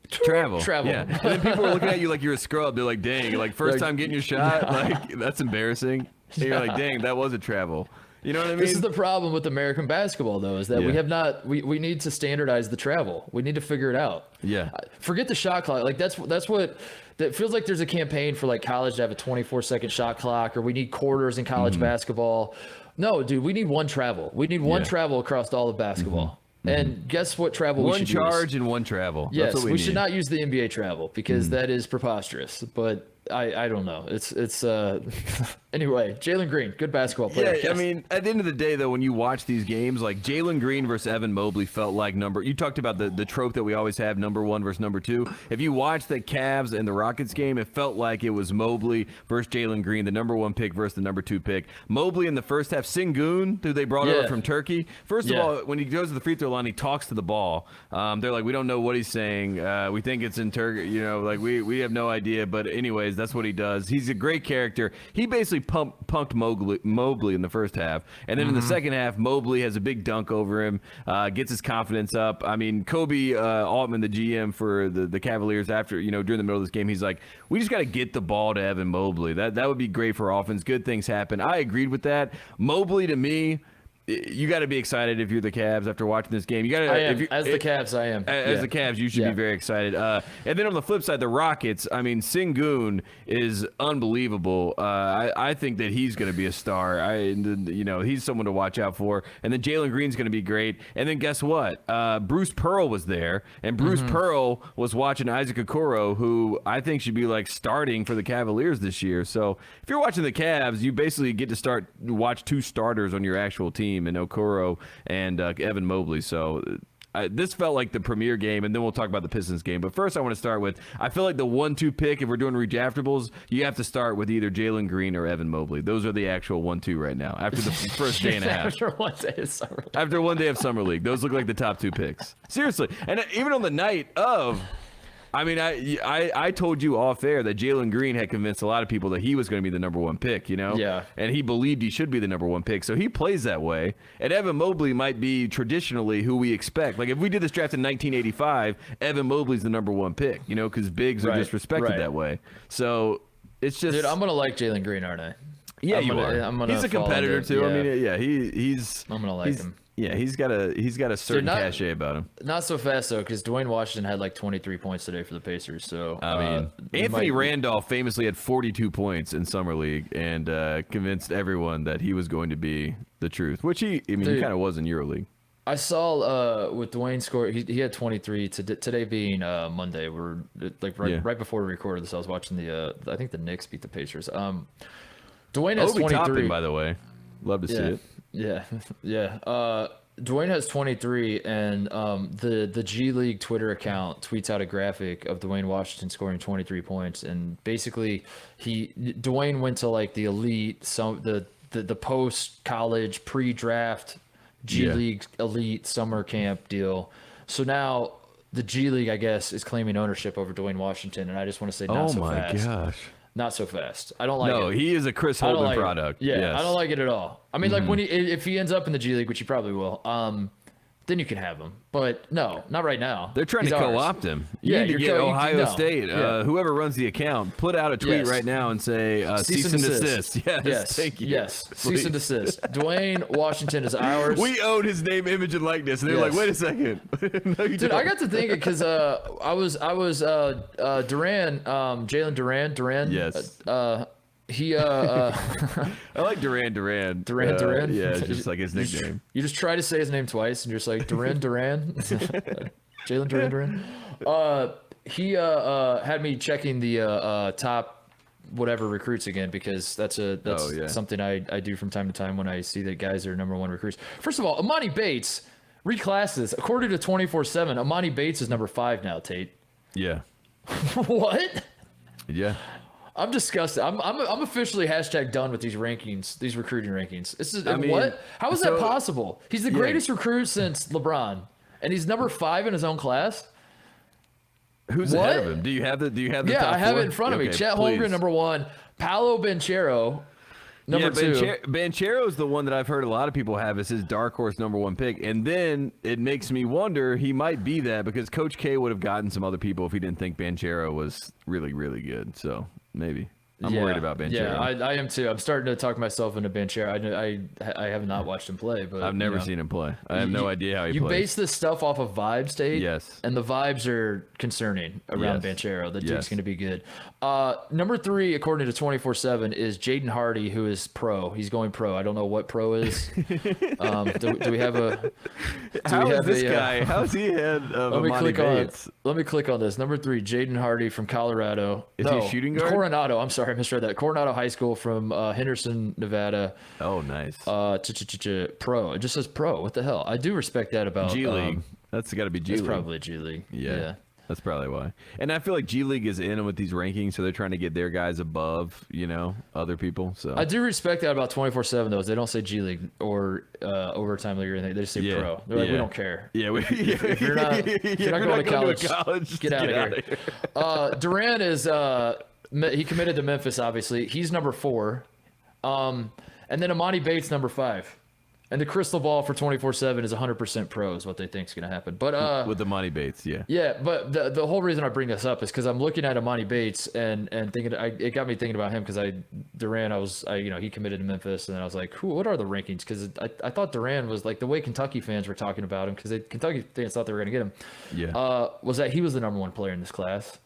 Travel. Yeah. And then people are looking at you like you're a scrub. They're like, dang, like first time getting your shot, like that's embarrassing. And you're like, dang, that was a travel. You know what I mean? This is the problem with American basketball, though, is that we have not. We need to standardize the travel. We need to figure it out. Yeah. Forget the shot clock. Like that feels like there's a campaign for like college to have a 24-second shot clock, or we need quarters in college basketball. No, dude, we need 1 travel. We need 1 travel across all of basketball. And guess what travel we should use? 1 charge and 1 travel. Yes, That's what we should not use the NBA travel because that is preposterous. But I don't know. It's anyway, Jalen Green, good basketball player. Yeah, I mean, at the end of the day, though, when you watch these games, like Jalen Green versus Evan Mobley felt like you talked about the trope that we always have, number 1 versus number 2. If you watch the Cavs and the Rockets game, it felt like it was Mobley versus Jalen Green, the number 1 pick versus the number 2 pick. Mobley in the first half, Sengun, who they brought over from Turkey. First of all, when he goes to the free throw line, he talks to the ball. They're like, we don't know what he's saying. We think it's in Turkey. You know, like we have no idea. But anyways, that's what he does. He's a great character. He basically punked Mobley in the first half. And then in the second half, Mobley has a big dunk over him, gets his confidence up. I mean, Kobe Altman, the GM for the Cavaliers, after, during the middle of this game, he's like, we just got to get the ball to Evan Mobley. That would be great for offense. Good things happen. I agreed with that. Mobley, to me, you got to be excited if you're the Cavs after watching this game. You got to. As the Cavs, I am. As the Cavs, you should be very excited. And then on the flip side, the Rockets. I mean, Sengun is unbelievable. I think that he's going to be a star. He's someone to watch out for. And then Jalen Green's going to be great. And then guess what? Bruce Pearl was there, and Bruce Pearl was watching Isaac Okoro, who I think should be like starting for the Cavaliers this year. So if you're watching the Cavs, you basically get to watch 2 starters on your actual team. And Okoro and Evan Mobley. So this felt like the premier game, and then we'll talk about the Pistons game. But first, I want to start with, I feel like the 1-2 pick, if we're doing redraftables, you have to start with either Jalen Green or Evan Mobley. Those are the actual 1-2 right now, after the first day and a half. After 1 day of summer league. After 1 day of summer league. Those look like the top 2 picks. Seriously. And even on the night of... I mean, I told you off air that Jalen Green had convinced a lot of people that he was going to be the number 1 pick, Yeah. And he believed he should be the number 1 pick. So he plays that way. And Evan Mobley might be traditionally who we expect. Like if we did this draft in 1985, Evan Mobley's the number 1 pick, because bigs are just respected that way. So it's just... Dude, I'm going to like Jalen Green, aren't I? Yeah, you are. He's a competitor too. Yeah. I mean, yeah, he's... I'm going to like him. Yeah, he's got a certain cachet about him. Not so fast though, because Dwayne Washington had like 23 points today for the Pacers. So I mean, Anthony Randolph famously had 42 points in summer league and convinced everyone that he was going to be the truth, which he kind of was in EuroLeague. I saw with Dwayne score, he had 23 today being Monday. We're like right before we recorded this. I was watching I think the Knicks beat the Pacers. Dwayne has 23. Toppin, by the way, love to see it. Yeah. Dwayne has 23, and the G League Twitter account tweets out a graphic of Dwayne Washington scoring 23 points, and basically Dwayne went to like the elite, the post college pre-draft G League elite summer camp deal. So now the G League, I guess, is claiming ownership over Dwayne Washington, and I just want to say not so fast. Oh my gosh. not so fast. I don't like it. No, he is a Chris Holden product. Yeah, yes. I don't like it at all. I mean, like if he ends up in the G League, which he probably will, then you can have him. But no, not right now. They're trying to co-opt him. You need to get Ohio State. Whoever runs the account, put out a tweet right now and say cease and desist. Yes, thank you. Yes, cease and desist. Dwayne Washington is ours. We own his name, image, and likeness. And they're like, wait a second. No, you don't. I got to thinking because I was Durant, Jalen Durant. Yes. I like Durant. Durant. Yeah, it's just like his nickname. You just try to say his name twice, and you're just like Durant. Jalen Durant. He had me checking the top whatever recruits again because that's something I do from time to time when I see that guys are number 1 recruits. First of all, Amani Bates reclasses according to 24/7. Amani Bates is number 5 now. Tate. Yeah. What? Yeah. I'm disgusted. I'm officially #done with these rankings, these recruiting rankings. This is what? How is that possible? He's the greatest recruit since LeBron, and he's number 5 in his own class. Who's ahead of him? Do you have the? Yeah, top I have 4? it in front of me. Chet Holmgren, number 1. Paolo Banchero, number 2. Banchero is the one that I've heard a lot of people have as his dark horse number 1 pick, and then it makes me wonder he might be that because Coach K would have gotten some other people if he didn't think Banchero was really, really good. So. Maybe. I'm worried about Banchero. Yeah, I am too. I'm starting to talk myself into Banchero. I have not watched him play, but I've never seen him play. I have no idea how he plays. You base this stuff off of vibes, Tate. Yes. And the vibes are concerning around Banchero. The dude's going to be good. Number 3, according to 24/7, is Jaden Hardy, who is pro. He's going pro. I don't know what pro is. Do we have a? How is this guy? How's he ahead of Amani Bates? Let me click on this. Number 3, Jaden Hardy from Colorado. Is he a shooting guard? Coronado. I'm sorry, I misread that. Coronado High School from Henderson, Nevada. Oh, nice. Pro. It just says pro. What the hell? I do respect that about G League. That's got to be G League. It's probably G League. Yeah. That's probably why. And I feel like G League is in with these rankings, so they're trying to get their guys above, other people. So I do respect that about 24/7 though. Is they don't say G League or overtime league or anything. They just say pro. They're like, we don't care. Yeah, if you're not going to college, get out of here. Durant is he committed to Memphis. Obviously, he's number 4, and then Amani Bates number 5. And the crystal ball for 24/7 is 100% pro is what they think is going to happen. But with Amani Bates, yeah. Yeah, but the whole reason I bring this up is because I'm looking at Amani Bates and thinking it got me thinking about him because Durant he committed to Memphis and then I was like, what are the rankings? Because I thought Durant was like the way Kentucky fans were talking about him because Kentucky fans thought they were going to get him. Yeah. Was that he was the number 1 player in this class.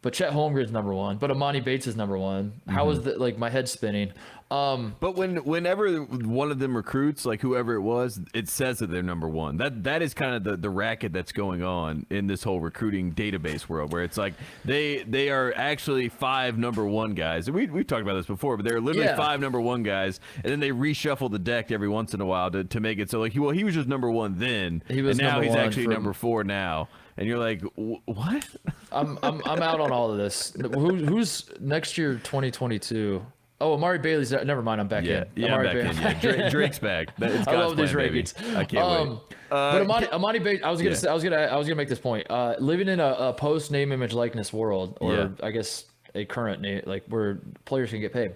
But Chet Holmgren's number 1. But Amani Bates is number 1. How is that? My head's spinning. But whenever one of them recruits, like whoever it was, it says that they're number 1. That is kind of the racket that's going on in this whole recruiting database world, where it's like they are actually 5 number 1 guys. And we've talked about this before, but they're literally 5 number 1 guys, and then they reshuffle the deck every once in a while to make it so like he was just number 1 then, and now he's actually number 4 now. And you're like, what? I'm out on all of this. Who's next year, 2022? Oh, Amari Bailey's never mind. I'm back in. Yeah, I'm back in. Yeah. Drake's back. I love these rankings. I can't wait. But Amani Bates, I was gonna make this point. Living in a post name image likeness world, or I guess a current name, like where players can get paid.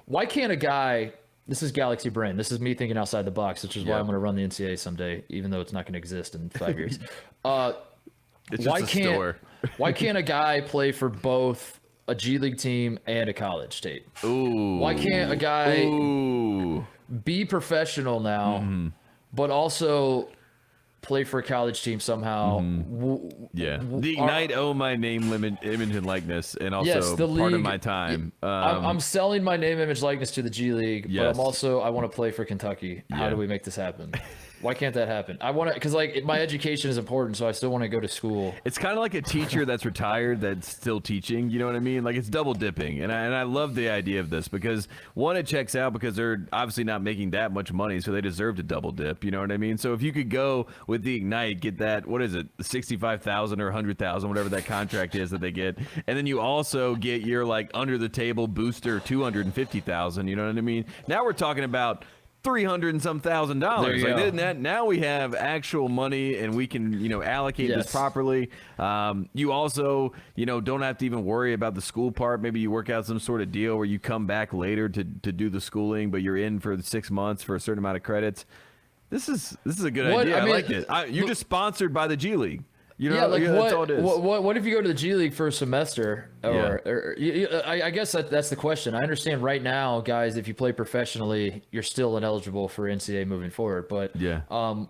Why can't a guy? This is Galaxy Brain. This is me thinking outside the box, which is why I'm going to run the NCAA someday, even though it's not going to exist in 5 years. It's just a store. Why can't a guy play for both a G League team and a college state? Ooh. Why can't a guy be professional now, but also play for a college team somehow? The Ignite owe my name, image, and likeness, and also part of my time. I'm selling my name, image, likeness to the G League, but I want to play for Kentucky. How do we make this happen? Why can't that happen? I want to, because my education is important, so I still want to go to school. It's kind of like a teacher that's retired that's still teaching. You know what I mean? Like it's double dipping, and I love the idea of this because one, it checks out because they're obviously not making that much money, so they deserve to double dip. You know what I mean? So if you could go with the Ignite, get that, what is it, 65,000 or 100,000, whatever that contract is that they get, and then you also get your like under the table booster 250,000. You know what I mean? Now we're talking about $300 and some thousand. Now we have actual money, and we can allocate this properly. You also don't have to even worry about the school part. Maybe you work out some sort of deal where you come back later to do the schooling, but you're in for 6 months for a certain amount of credits. This is a good idea. I like it. You're just sponsored by the G League. That's all it is. What if you go to the G League for a semester? I guess that's the question. I understand right now, guys, if you play professionally, you're still ineligible for NCAA moving forward. But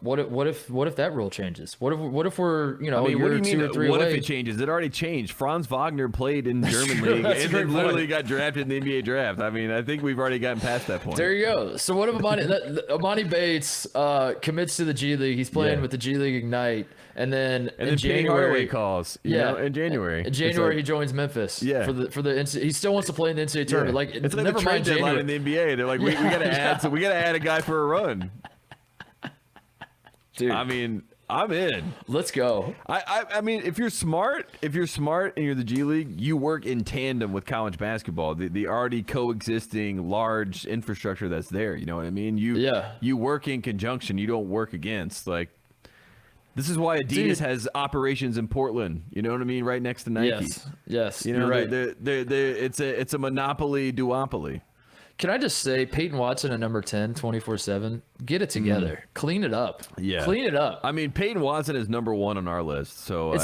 what if that rule changes? What if we're a year or 2 or 3 What away? if it changes? It already changed. Franz Wagner played in German league and then literally got drafted in the NBA draft. I mean, I think we've already gotten past that point. There you go. So what if Amani Bates commits to the G League? He's playing with the G League Ignite. And then in January, calls. In January. In January, he joins Memphis. For the NCAA. He still wants to play in the NCAA tournament. Like it's like never the trade mind deadline January. in the NBA. They're like, we gotta add. So we gotta add a guy for a run. Dude, I mean, I'm in. Let's go. I mean, if you're smart and you're the G League, you work in tandem with college basketball. The already coexisting large infrastructure that's there. You know what I mean? You work in conjunction. You don't work against. Like, this is why Adidas has operations in Portland. You know what I mean? Right next to Nike. Yes. You're right. It's a monopoly duopoly. Can I just say, Peyton Watson at number 10, 24/7, get it together. Clean it up. Yeah. Clean it up. I mean, Peyton Watson is number 1 on our list. So it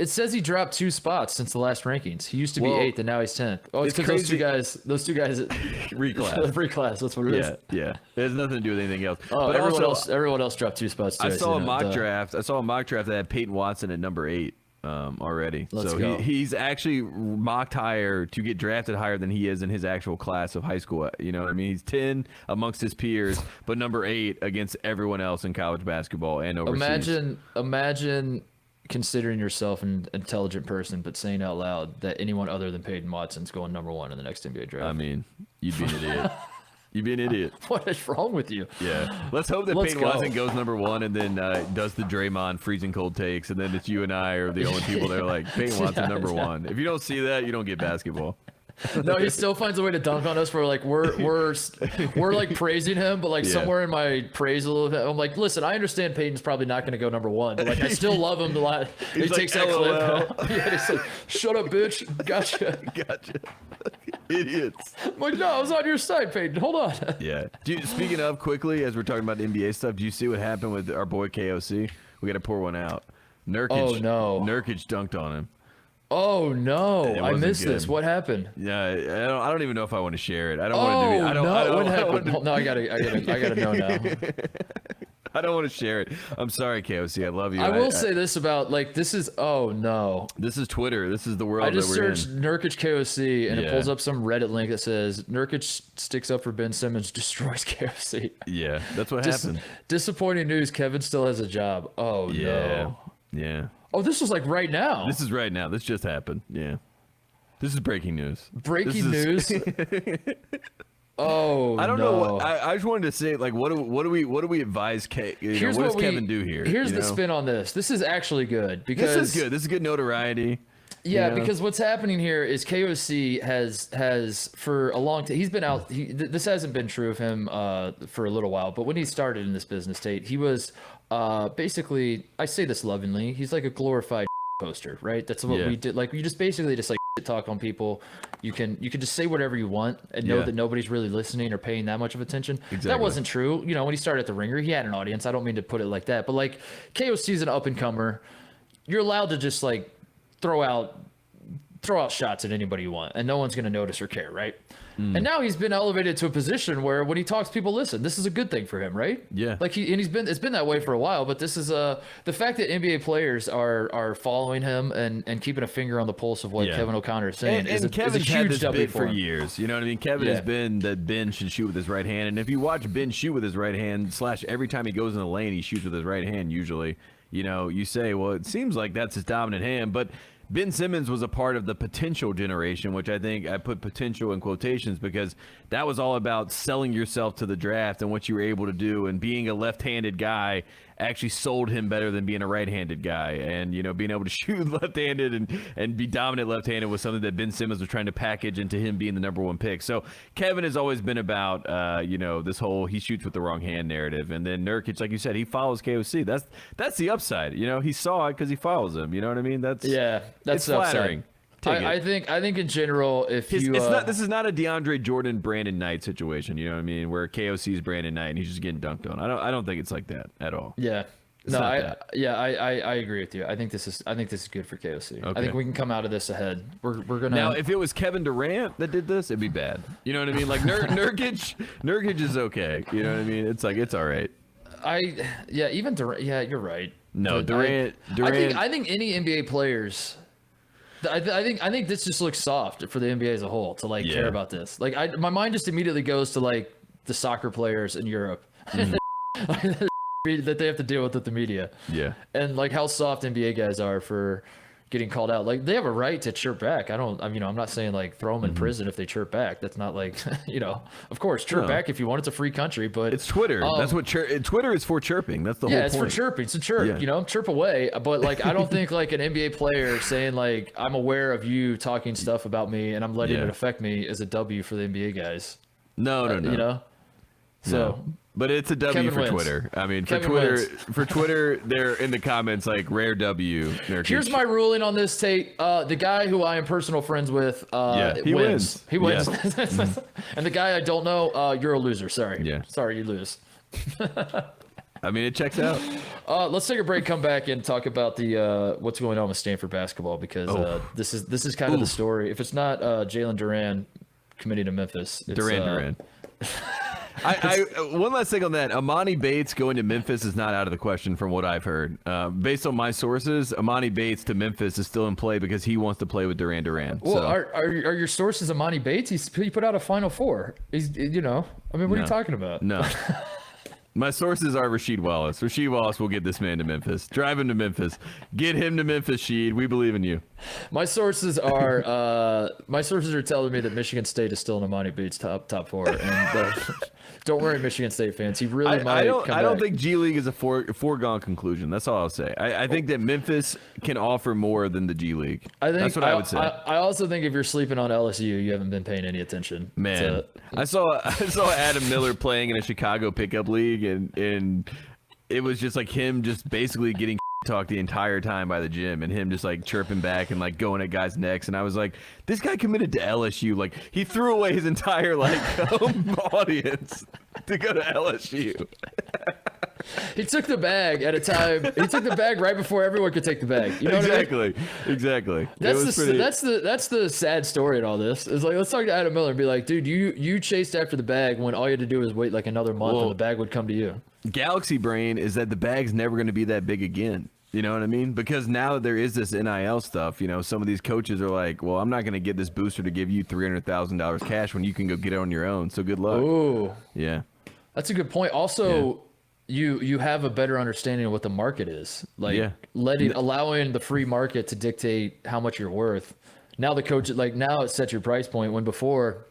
says he dropped 2 spots since the last rankings. He used to be 8th, and now he's 10th. Oh, it's because those two guys reclass. That's what it is. Yeah. It has nothing to do with anything else. Oh, but everyone else dropped 2 spots too. I saw a mock draft that had Peyton Watson at number 8. Already. Let's go. He's actually mocked higher to get drafted higher than he is in his actual class of high school. You know what I mean? He's 10 amongst his peers, but number 8 against everyone else in college basketball and overseas. Imagine considering yourself an intelligent person, but saying out loud that anyone other than Peyton Watson's going number 1 in the next NBA draft. I mean, you'd be an idiot. You'd be an idiot. What is wrong with you? Yeah. Let's hope that Peyton Watson goes number 1 and then does the Draymond freezing cold takes, and then it's you and I are the only people that are like, Peyton Watson number 1. If you don't see that, you don't get basketball. No, he still finds a way to dunk on us for like we're like praising him, but like somewhere in my praise a little bit, I'm like, listen, I understand Peyton's probably not going to go number 1, but like I still love him a lot. He takes that clip. He's like, shut up, bitch. Gotcha. Idiots. I'm like, no, I was on your side, Peyton. Hold on. Yeah. Speaking of, quickly, as we're talking about NBA stuff, do you see what happened with our boy KOC? We got to pour one out. Nurkic dunked on him. Oh no! I missed this. What happened? Yeah, I don't even know if I want to share it. I don't want to do. What happened? No, I gotta know now. I don't want to share it. I'm sorry, KOC. I love you. I will say this about this is This is Twitter. This is the world. I just that we're searched in. Nurkic KOC and it pulls up some Reddit link that says Nurkic sticks up for Ben Simmons, destroys KOC. Yeah, that's what happened. Disappointing news. Kevin still has a job. Oh no. Yeah. Oh, this was like right now. This is right now. This just happened. Yeah. This is breaking news. Breaking news. Oh, I don't know. I just wanted to say, like, what do we advise? What does Kevin do here? Here's the spin on this. This is actually good because this is good. This is good notoriety. Yeah, because what's happening here is KOC has for a long time. He's been out. This hasn't been true of him for a little while. But when he started in this business, Tate, he was basically, I say this lovingly, he's like a glorified poster, right? That's what we did. Like, you just basically just like talk on people. You can just say whatever you want and know that nobody's really listening or paying that much of attention. Exactly. That wasn't true. You know, when he started at the Ringer, he had an audience. I don't mean to put it like that, but like KOC's an up and comer. You're allowed to just like throw out shots at anybody you want, and no one's going to notice or care, right? And now he's been elevated to a position where when he talks, people listen. This is a good thing for him, right? Yeah. Like it's been that way for a while, but this is the fact that NBA players are following him and keeping a finger on the pulse of what Kevin O'Connor is saying. And Kevin's had this bit for years. You know what I mean? Kevin has been that Ben should shoot with his right hand, and if you watch Ben shoot with his right hand / every time he goes in the lane, he shoots with his right hand. Usually, you know, you say, well, it seems like that's his dominant hand, but Ben Simmons was a part of the potential generation, which I think I put potential in quotations because that was all about selling yourself to the draft and what you were able to do and being a left-handed guy actually sold him better than being a right-handed guy, and being able to shoot left-handed and be dominant left-handed was something that Ben Simmons was trying to package into him being the number one pick. So Kevin has always been about this whole he shoots with the wrong hand narrative, and then Nurkic, like you said, he follows KOC. That's the upside. He saw it because he follows him. You know what I mean? That's flattering. I think in general, this is not a DeAndre Jordan Brandon Knight situation. You know what I mean? Where KOC is Brandon Knight and he's just getting dunked on. I don't think it's like that at all. Yeah. I agree with you. I think this is good for KOC. Okay. I think we can come out of this ahead. We're gonna now. If it was Kevin Durant that did this, it'd be bad. You know what I mean? Like Nurkic is okay. You know what I mean? It's like it's all right. Even Durant. Yeah, you're right. No, Durant. I think any NBA players. I think this just looks soft for the NBA as a whole to care about this. Like my mind just immediately goes to like the soccer players in Europe that they have to deal with the media. Yeah. And like how soft NBA guys are for getting called out. Like they have a right to chirp back. I'm not saying like throw them in prison if they chirp back. That's not like, of course chirp back if you want. It's a free country, but it's Twitter. That's what Twitter is for, chirping. That's the whole point. Yeah, it's for chirping. So chirp, chirp away. But like, I don't think like an NBA player saying like, I'm aware of you talking stuff about me and I'm letting it affect me is a W for the NBA guys. No. So. No. But it's a W Kevin for wins. Twitter. I mean, for Twitter, they're in the comments like rare W. Here's my ruling on this, Tate. The guy who I am personal friends with, he wins. He wins. Yeah. And the guy I don't know, you're a loser. Sorry. Yeah. Sorry, you lose. I mean, it checks out. Let's take a break. Come back and talk about the what's going on with Stanford basketball because this is kind of the story. If it's not Jalen Durant committing to Memphis, it's Durant. One last thing on that. Amani Bates going to Memphis is not out of the question from what I've heard. Based on my sources, Amani Bates to Memphis is still in play because he wants to play with Durant. Well, so. are your sources Amani Bates? He put out a Final Four. He's what are you talking about? No. My sources are Rasheed Wallace. Rasheed Wallace will get this man to Memphis. Drive him to Memphis. Get him to Memphis, Sheed. We believe in you. My sources are telling me that Michigan State is still in Amani Bates' top four. And don't worry, Michigan State fans. He really might. I don't think G League is a foregone conclusion. That's all I'll say. I think that Memphis can offer more than the G League. That's what I would say. I also think if you're sleeping on LSU, you haven't been paying any attention. Man, I saw Adam Miller playing in a Chicago pickup league, and it was just like him just basically getting talked the entire time by the gym and him just like chirping back and like going at guys' necks. And I was like, this guy committed to LSU. Like he threw away his entire like home audience to go to LSU. He took the bag at a time. He took the bag right before everyone could take the bag. You know exactly. That's the sad story in all this. Is like, let's talk to Adam Miller and be like, dude, you chased after the bag when all you had to do was wait like another month and the bag would come to you. Galaxy brain is that the bag's never going to be that big again. You know what I mean? Because now there is this NIL stuff. Some of these coaches are like, well, I'm not going to get this booster to give you $300,000 cash when you can go get it on your own. So good luck. Oh, yeah. That's a good point. Also, you have a better understanding of what the market is. Like allowing the free market to dictate how much you're worth. Now the coach, now it sets your price point when before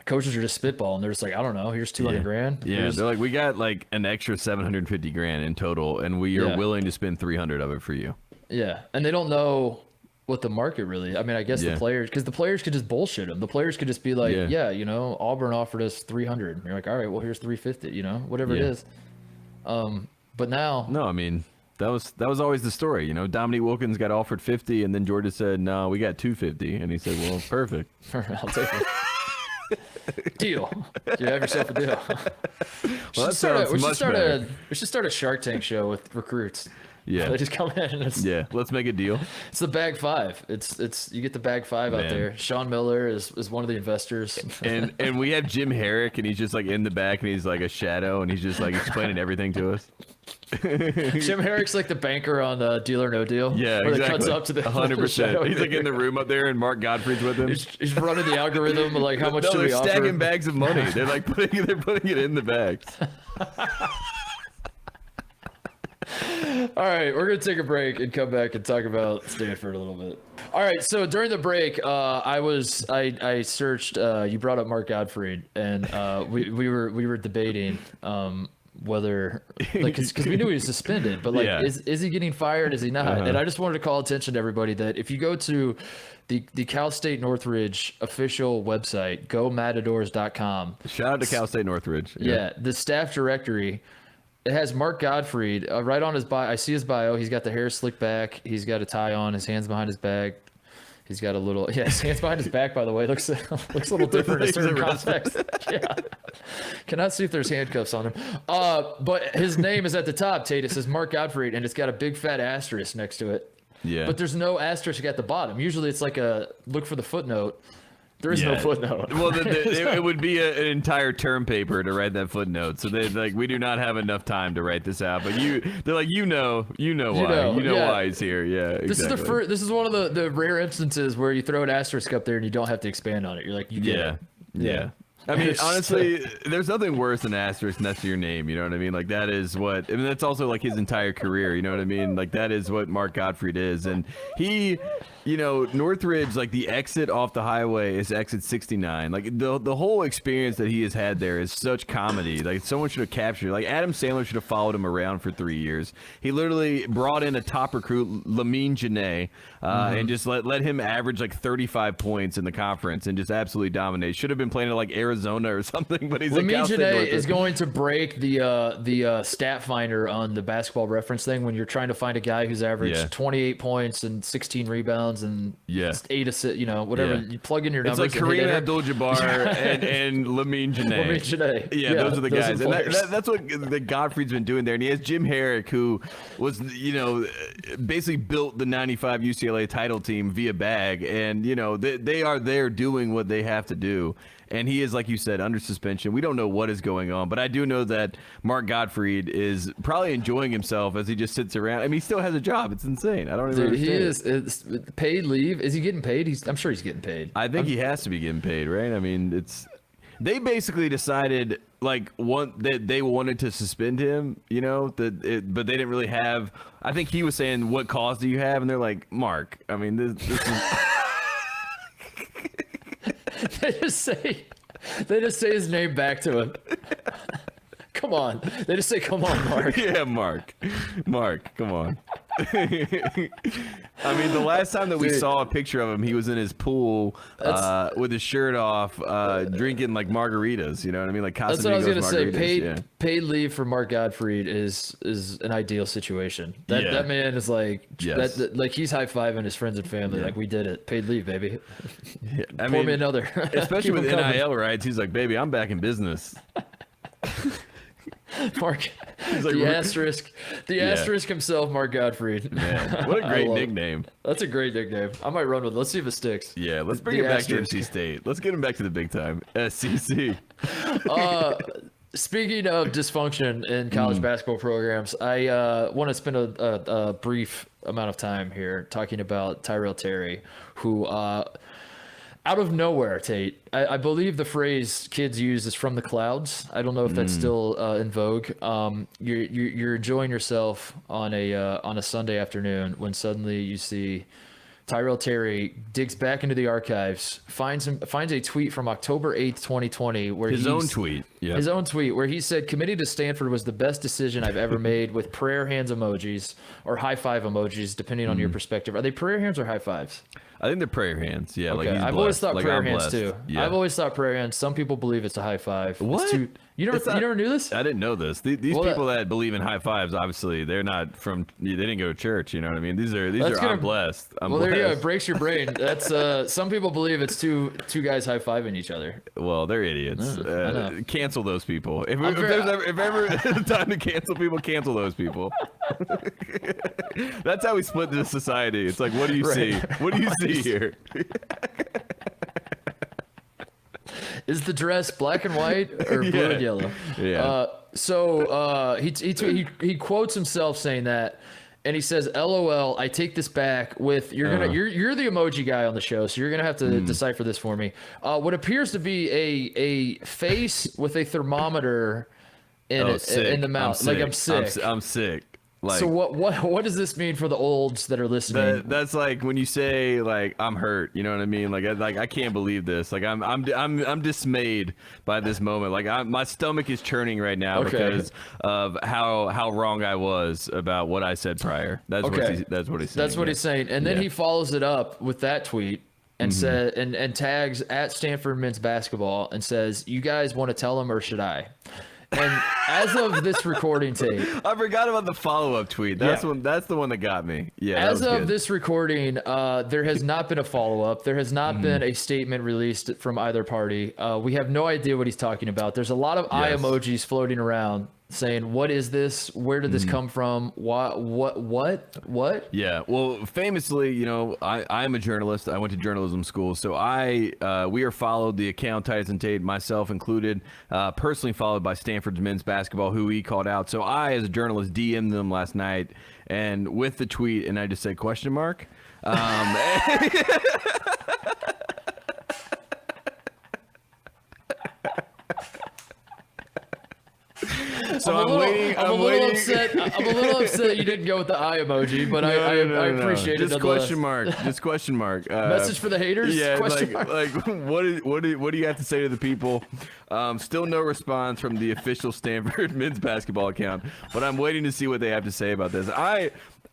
coaches are just spitballing. They're just like, I don't know, here's $200,000. Yeah, they're like, we got like an extra $750,000 in total, and we are willing to spend $300 of it for you. Yeah, and they don't know what the market really. I mean, I guess the players, because the players could just bullshit them. The players could just be like, Auburn offered us $300. And you're like, all right, well here's $350. Whatever it is. But now, no, I mean. That was always the story, Dominique Wilkins got offered $50, and then Georgia said, "No, we got $250," and he said, "Well, perfect, I'll take it." Deal. You have yourself a deal. Well, we should start a Shark Tank show with recruits. Yeah, they just come in. And let's make a deal. It's the bag five. It's you get the bag five out there. Sean Miller is one of the investors. And we have Jim Herrick, and he's just like in the back, and he's like a shadow, and he's just like explaining everything to us. Jim Herrick's like the banker on Deal or No Deal. Yeah, exactly. Where cuts up to the 100%. He's like in the room up there, and Mark Gottfried's with him. He's running the algorithm of like how much should we offer. They're stacking bags of money. They're like putting it in the bags. All right, we're gonna take a break and come back and talk about Stanford a little bit. All right, so during the break, I searched. You brought up Mark Gottfried, and we were debating whether, like, because we knew he was suspended, but like, is he getting fired? Is he not? And I just wanted to call attention to everybody that if you go to the Cal State Northridge official website, gomatadors.com. Shout out to Cal State Northridge. Yeah, the staff directory. It has Mark Gottfried right on his bio. I see his bio. He's got the hair slicked back. He's got a tie on. His hands behind his back. He's got a little, his hands behind his back, by the way, looks a little different in a certain context. Yeah. Cannot see if there's handcuffs on him. But his name is at the top, Tate. It says Mark Gottfried, and it's got a big fat asterisk next to it. Yeah. But there's no asterisk at the bottom. Usually it's like a look for the footnote. There is no footnote. Well, it would be an entire term paper to write that footnote. So they like, we do not have enough time to write this out. But they're like, you know why he's here. Yeah, exactly. This is one of the rare instances where you throw an asterisk up there and you don't have to expand on it. You're like, you get it. Yeah. I mean, honestly, there's nothing worse than an asterisk next to your name. You know what I mean? Like, that is what, I mean, that's also like his entire career. You know what I mean? Like, that is what Mark Gottfried is. And he, Northridge, like, the exit off the highway is exit 69. Like, the whole experience that he has had there is such comedy. Like, someone should have captured. Like, Adam Sandler should have followed him around for 3 years. He literally brought in a top recruit, Lamine Janae, and just let him average like 35 points in the conference and just absolutely dominate. Should have been playing at like Arizona or something, but he's Lamine Janae is going to break the stat finder on the Basketball Reference thing when you're trying to find a guy who's averaged 28 points and 16 rebounds and 8 assists, whatever. You plug in your numbers. It's like Kareem Abdul-Jabbar and Lamine Janae. Lamine Janae. Yeah, those are the guys. And that's what the Gottfried's been doing there. And he has Jim Herrick, who was, basically built the 95 UCLA title team via bag. And, they are there doing what they have to do. And he is, like you said, under suspension. We don't know what is going on, but I do know that Mark Gottfried is probably enjoying himself as he just sits around. I mean, he still has a job. It's insane. I don't even understand. He is paid leave. Is he getting paid? I'm sure he's getting paid. I think he has to be getting paid, right? I mean, they basically decided that they wanted to suspend him, but they didn't really have. I think he was saying, "What cause do you have?" And they're like, "Mark, I mean, this is." They just say his name back to him. Come on. They just say, "Come on, Mark." Yeah, Mark, come on. I mean, the last time that we saw a picture of him, he was in his pool with his shirt off, drinking like margaritas. You know what I mean? Like Casamigos. That's what I was gonna say. Paid leave for Mark Gottfried is an ideal situation. That man is like like he's high fiving his friends and family. Like, we did it. Paid leave, baby. Yeah. Pour me another. Especially with NIL rights, he's like, "Baby, I'm back in business." Mark, like, the asterisk himself, Mark Gottfried. Man, what a great nickname. That's a great nickname. I might run with it. Let's see if it sticks. Yeah, let's bring it back to NC State. Let's get him back to the big time. SEC. Speaking of dysfunction in college basketball programs, I want to spend a brief amount of time here talking about Tyrell Terry, who out of nowhere, Tate. I believe the phrase kids use is "from the clouds." I don't know if that's still in vogue. You're enjoying yourself on a Sunday afternoon when suddenly you see Tyrell Terry digs back into the archives, finds a tweet from October 8th, 2020, where his own tweet where he said, "Committing to Stanford was the best decision I've ever made," with prayer hands emojis or high five emojis, depending on your perspective. Are they prayer hands or high fives? I think they're prayer hands. Yeah, okay. I've always thought prayer hands too. Yeah. I've always thought prayer hands. Some people believe it's a high five. What? You never knew this? I didn't know this. These people that believe in high fives, obviously, they're not from. They didn't go to church. You know what I mean? These are. I'm blessed. I'm blessed. There you go. It breaks your brain. That's some people believe it's two guys high fiving each other. Well, they're idiots. Cancel those people. If there's ever time to cancel people, cancel those people. That's how we split this society. It's like, what do you see? What do you see here? Is the dress black and white or blue and yellow? Yeah. So he quotes himself saying that, and he says, "LOL, I take this back with you're the emoji guy on the show, so you're gonna have to decipher this for me. What appears to be a face with a thermometer in the mouth. I'm sick. I'm sick. Like, so what does this mean for the olds that are listening? That's like when you say like I'm hurt, you know what I mean? Like I can't believe this. Like I'm dismayed by this moment. Like my stomach is churning right now because of how wrong I was about what I said prior. That's what he's saying. That's what he's saying. And then he follows it up with that tweet and said and tags at Stanford men's basketball and says, "You guys want to tell him or should I?" And as of this recording, Tate, I forgot about the follow-up tweet. That's the one that got me. Yeah. As of this recording, there has not been a follow-up. There has not been a statement released from either party. We have no idea what he's talking about. There's a lot of eye emojis floating around saying, "What is this? Where did this come from? What?" Yeah. Well, famously, you know, I'm a journalist. I went to journalism school, so we are followed the account Titus and Tate, myself included, personally followed by Stanford's men's basketball, who he called out. So I, as a journalist, DM'd them last night, and with the tweet, and I just said question mark. So I'm waiting. I'm a little upset you didn't go with the eye emoji, but I appreciate it. Just question mark. Just question mark. Message for the haters. Yeah, question like what do you have to say to the people? Still no response from the official Stanford men's basketball account, but I'm waiting to see what they have to say about this.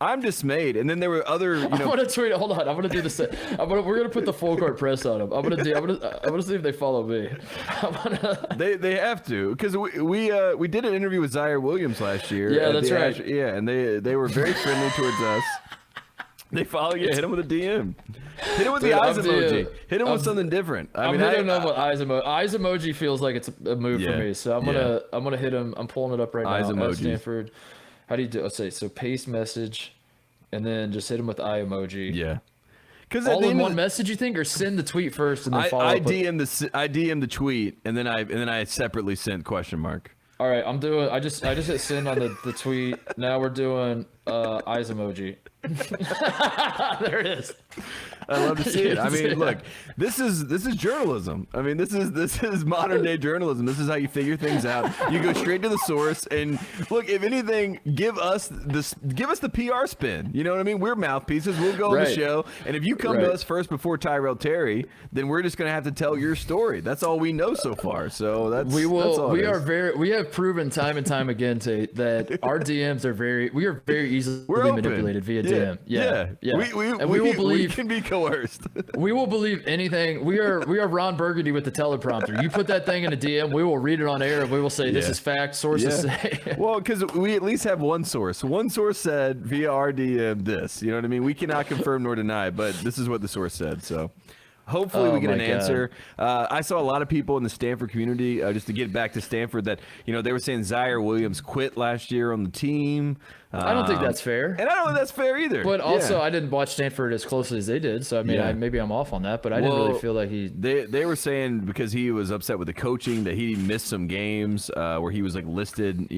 I'm dismayed. And then there were other, you know. I'm gonna tweet. Hold on. I'm gonna do this. We're gonna put the full court press on them. I'm gonna see if they follow me. They have to, because we did an interview with Zaire Williams last year. Yeah, that's right. Yeah, and they were very friendly towards us. They follow you. Hit him with a DM. Hit him with the eyes emoji. Hit him with something different. I don't know what eyes emoji. Eyes emoji feels like it's a move for me. So I'm gonna hit him. I'm pulling it up right eyes now. Emoji. Stanford. How do you do? Let's say so. Paste message, and then just hit him with eye emoji. Yeah. Because all in one message, you think, or send the tweet first and then follow up. I DM the tweet, and then I separately sent question mark. All right, I'm doing. I just hit send on the tweet. Now we're doing eyes emoji. There it is. I love to see it. I mean, look, this is journalism. I mean, this is modern day journalism. This is how you figure things out. You go straight to the source, and look, if anything, give us the PR spin. You know what I mean? We're mouthpieces. We'll go on the show, and if you come to us first before Tyrell Terry, then we're just gonna have to tell your story. That's all we know so far. So we have proven time and time again, Tate, that our DMs are very easily manipulated via DM. Yeah. We can be coerced. We will believe anything. We are Ron Burgundy with the teleprompter. You put that thing in a DM, we will read it on air, and we will say this is fact. Sources say. Well, because we at least have one source. One source said via our DM this. You know what I mean? We cannot confirm nor deny, but this is what the source said. So. Hopefully we get an answer. I saw a lot of people in the Stanford community, just to get back to Stanford, that they were saying Zaire Williams quit last year on the team. I don't think that's fair. And I don't think that's fair either. But also, I didn't watch Stanford as closely as they did, so I mean, maybe I'm off on that. But I didn't really feel like he. They were saying because he was upset with the coaching that he missed some games where he was like listed,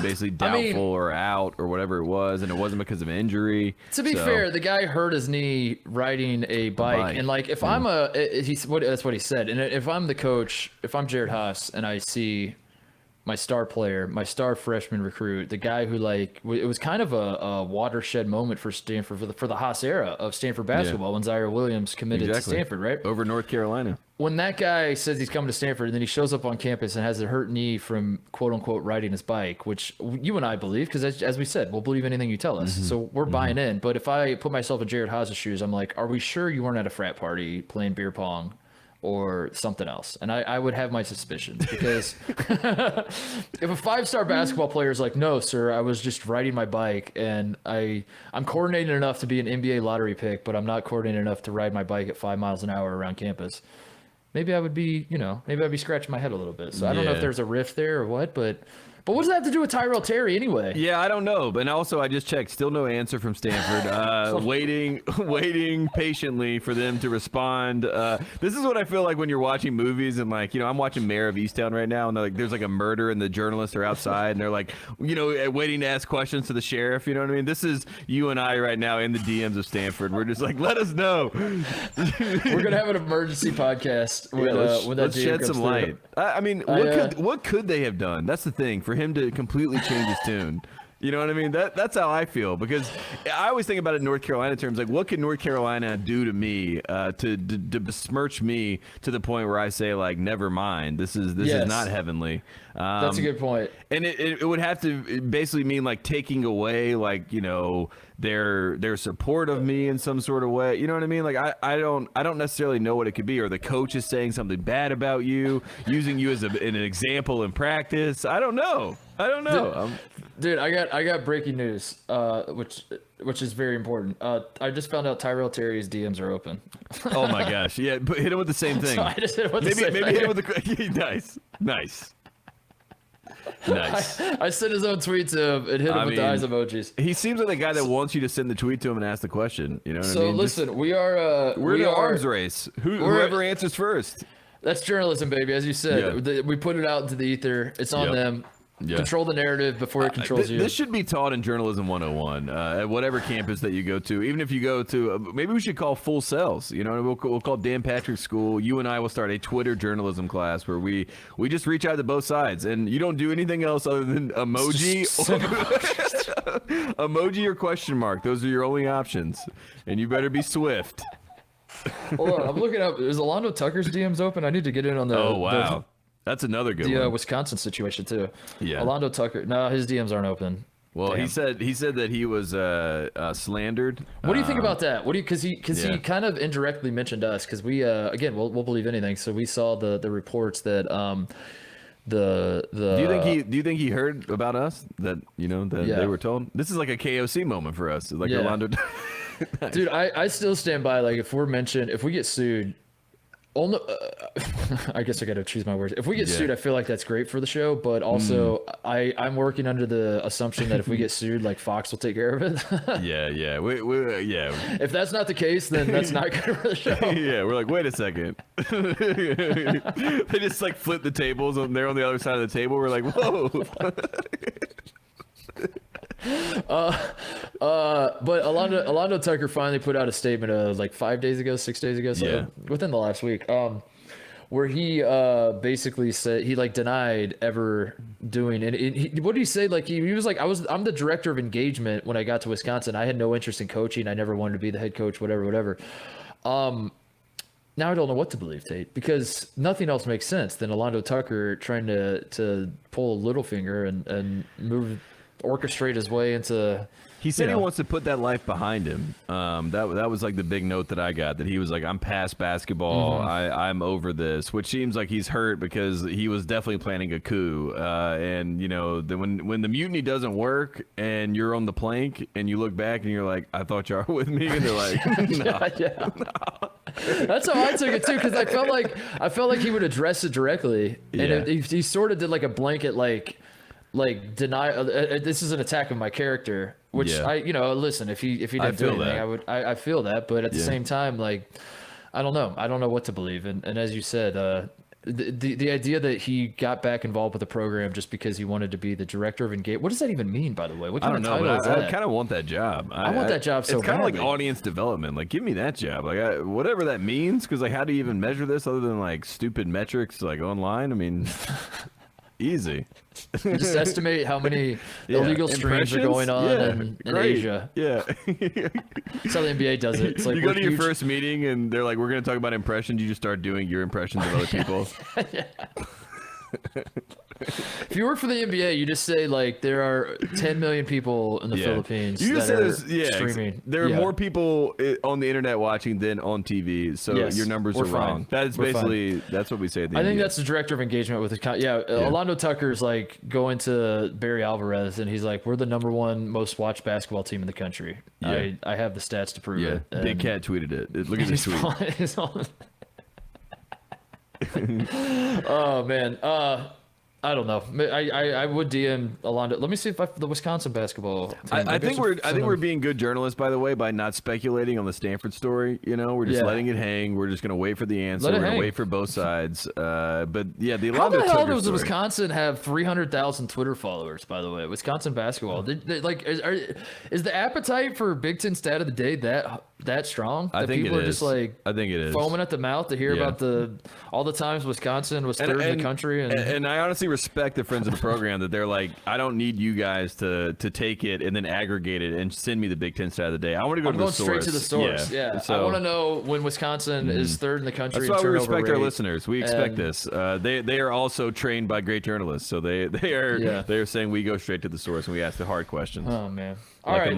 basically doubtful or out or whatever it was, and it wasn't because of injury. To be fair, the guy hurt his knee riding a bike, and like if I'm that's what he said. And if I'm the coach, if I'm Jared Haas, and I see my star player, my star freshman recruit, the guy who it was kind of a watershed moment for Stanford for the Haas era of Stanford basketball when Zaire Williams committed to Stanford, right? Over North Carolina. When that guy says he's coming to Stanford and then he shows up on campus and has a hurt knee from quote unquote riding his bike, which you and I believe, because as we said, we'll believe anything you tell us. So we're buying in. But if I put myself in Jared Haas's shoes, I'm like, are we sure you weren't at a frat party playing beer pong or something else? And I would have my suspicions, because if a 5-star basketball player is like, no, sir, I was just riding my bike and I'm coordinated enough to be an NBA lottery pick, but I'm not coordinated enough to ride my bike at 5 miles an hour around campus, maybe I would be, maybe I'd be scratching my head a little bit. So I don't know if there's a rift there or what, but what does that have to do with Tyrell Terry anyway? Yeah, I don't know. But also, I just checked. Still no answer from Stanford. Waiting patiently for them to respond. This is what I feel like when you're watching movies and I'm watching Mayor of Easttown right now, and there's like a murder and the journalists are outside and they're like, waiting to ask questions to the sheriff. You know what I mean? This is you and I right now in the DMs of Stanford. We're just like, let us know. We're gonna have an emergency podcast when let's shed some light. I mean, what could they have done? That's the thing. For him to completely change his tune, You know what I mean? That's how I feel, because I always think about it in North Carolina terms. Like, what can North Carolina do to me to besmirch me to the point where I say, like, never mind, this is not heavenly. That's a good point. And it would have to basically mean, like, taking away, like, you know, their support of me in some sort of way. You know what I mean? Like, I don't necessarily know what it could be. Or the coach is saying something bad about you, using you as an example in practice. I don't know. Dude, I got breaking news, which is very important. I just found out Tyrell Terry's DMs are open. Oh my gosh! Yeah, but hit him with the same thing. So I just hit him with the same maybe thing. hit him with the nice. I sent his own tweet to him and hit him with the eyes emojis. He seems like the guy that wants you to send the tweet to him and ask the question. You know what I mean? So listen, we're in an arms race. Whoever answers first. That's journalism, baby. As you said, we put it out into the ether. It's on them. Yeah. Control the narrative before it controls you. This should be taught in Journalism 101 at whatever campus that you go to. Even if you go to, maybe we should call Full Cells. You know, we'll call Dan Patrick School. You and I will start a Twitter journalism class where we just reach out to both sides, and you don't do anything else other than emoji, emoji or question mark. Those are your only options, and you better be swift. Hold on, I'm looking up. Is Alonzo Tucker's DMs open? I need to get in on the. Oh wow. That's another good one. Wisconsin situation too. Yeah. Alonzo Tucker. No, his DMs aren't open. Well, damn. He said that he was slandered. What do you think about that? Because he kind of indirectly mentioned us, because we again we'll believe anything. So we saw the reports that the Do you think he heard about us, that they were told? This is like a KOC moment for us. Like Orlando. Nice. Dude, I still stand by, like, if we get sued. I guess I got to choose my words. If we get sued, I feel like that's great for the show, but also I'm working under the assumption that if we get sued, like, Fox will take care of it. Yeah. If that's not the case, then that's not good for the show. Yeah, we're like, wait a second. They just like flip the tables, and they're on the other side of the table. We're like, whoa. But Alonzo Tucker finally put out a statement like 6 days ago, so within the last week, where he basically said he, like, denied ever doing it. What did he say? Like, he was like, I'm the director of engagement when I got to Wisconsin. I had no interest in coaching. I never wanted to be the head coach, whatever. Now I don't know what to believe, Tate, because nothing else makes sense than Alonzo Tucker trying to pull a little finger and orchestrate his way into. He said he wants to put that life behind him. That was like the big note that I got, that he was like, I'm past basketball. I'm over this, which seems like he's hurt, because he was definitely planning a coup. And when the mutiny doesn't work and you're on the plank and you look back and you're like, I thought y'all were with me, and they're like, no. No. That's how I took it too, because I felt like he would address it directly, and he sort of did like a blanket like deny. This is an attack of my character, which listen, if he didn't do anything, I feel that, but at the same time, like, I don't know what to believe, and as you said, the idea that he got back involved with the program just because he wanted to be the director of engagement. What does that even mean, by the way? What kind of title is that? I kind of want that job. I want that job so badly. It's kind of like audience development. Like, give me that job. Like, whatever that means, because, like, how do you even measure this other than, like, stupid metrics, like, online? I mean, easy. You just estimate how many illegal streams are going on in Asia. Yeah. That's how the NBA does it. It's like, you go to your first meeting and they're like, we're going to talk about impressions. You just start doing your impressions of other people. If you work for the NBA, you just say, like, there are 10 million people in the Philippines that are streaming. There are more people on the internet watching than on TV, so your numbers are wrong. That is basically, that's what we say at the NBA. I think that's the director of engagement with the Alonzo Tucker's like going to Barry Alvarez, and he's like, we're the #1 most watched basketball team in the country. I have the stats to prove it. Big Cat tweeted it. Look at this tweet. Oh man, I don't know. I would DM Alonzo. Let me see if the Wisconsin basketball team. I think we're being good journalists, by the way, by not speculating on the Stanford story. We're just letting it hang. We're just gonna wait for the answer. We're gonna wait for both sides. But yeah, the Alonzo Tucker story. How the hell does Wisconsin have 300,000 Twitter followers? By the way, Wisconsin basketball. Is the appetite for Big Ten stat of the day that strong? I think people it are is. just like I think it is. foaming at the mouth to hear about all the times Wisconsin was third in the country. And I honestly respect the friends of the program that they're like, I don't need you guys to take it and then aggregate it and send me the Big Ten stat of the day. I want to go to the source. I'm going straight to the source. Yeah. So, I want to know when Wisconsin is third in the country. That's why we respect our rate. Listeners. We expect this. They are also trained by great journalists, so they are saying we go straight to the source and we ask the hard questions. Oh man! All right,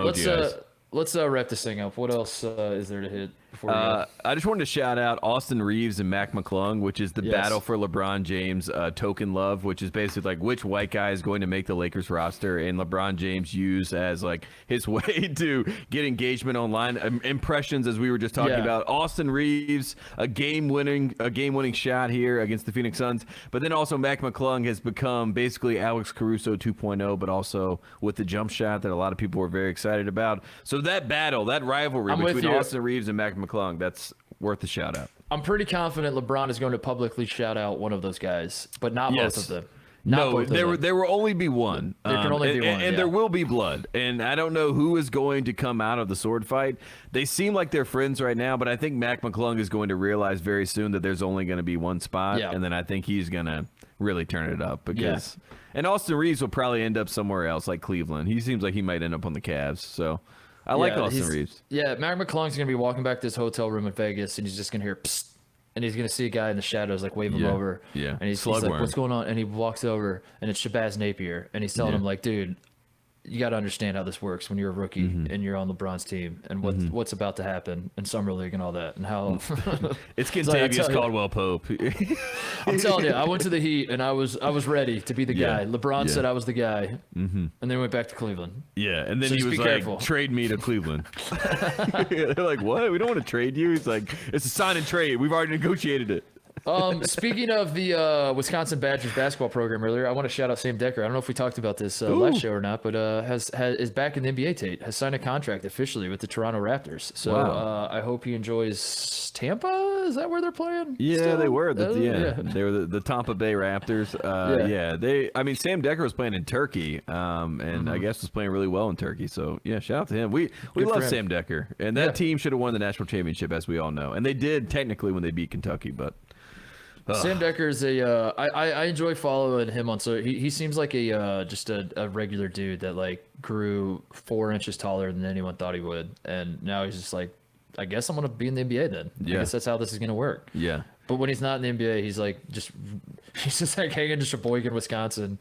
let's wrap this thing up. What else is there to hit before we go? I just wanted to shout out Austin Reaves and McClung, which is the battle for LeBron James token love, which is basically like which white guy is going to make the Lakers roster, and LeBron James used as like his way to get engagement online, impressions as we were just talking about. Austin Reaves, a game winning shot here against the Phoenix Suns, but then also McClung has become basically Alex Caruso 2.0, but also with the jump shot that a lot of people were very excited about. So that battle, that rivalry between Austin Reaves and McClung, that's worth a shout out. I'm pretty confident LeBron is going to publicly shout out one of those guys, but not both of them. There will only be one. There can only be one. And there will be blood. And I don't know who is going to come out of the sword fight. They seem like they're friends right now, but I think McClung is going to realize very soon that there's only going to be one spot. Yeah. And then I think he's going to really turn it up because. Yeah. And Austin Reaves will probably end up somewhere else, like Cleveland. He seems like he might end up on the Cavs. So. I like Austin Reaves. Yeah, McClung's going to be walking back to his hotel room in Vegas, and he's just going to hear psst, and he's going to see a guy in the shadows like wave him over. Yeah, and he's like, what's going on? And he walks over, and it's Shabazz Napier, and he's telling him like, dude, you got to understand how this works when you're a rookie and you're on LeBron's team and what's about to happen in summer league and all that and how it's Kentavious Caldwell Pope. I'm telling you, I went to the Heat and I was ready to be the guy. LeBron said I was the guy, and then went back to Cleveland. Yeah, and then he was like, "Trade me to Cleveland." They're like, "What? We don't want to trade you." He's like, "It's a sign and trade. We've already negotiated it." Speaking of the Wisconsin Badgers basketball program earlier, I want to shout out Sam Decker. I don't know if we talked about this last show or not, but is back in the NBA. Tate has signed a contract officially with the Toronto Raptors. So I hope he enjoys Tampa. Is that where they're playing? Yeah, still? They were. They were the Tampa Bay Raptors. I mean, Sam Decker was playing in Turkey, and I guess was playing really well in Turkey. So yeah, shout out to him. We love Sam Decker, and that team should have won the national championship, as we all know, and they did technically when they beat Kentucky, but. Sam Decker is I enjoy following him on, so he seems like just a regular dude that like grew 4 inches taller than anyone thought he would, and now he's just like, I guess I'm gonna be in the NBA then. I guess that's how this is gonna work. Yeah. But when he's not in the NBA, he's just like hanging to Sheboygan, Wisconsin,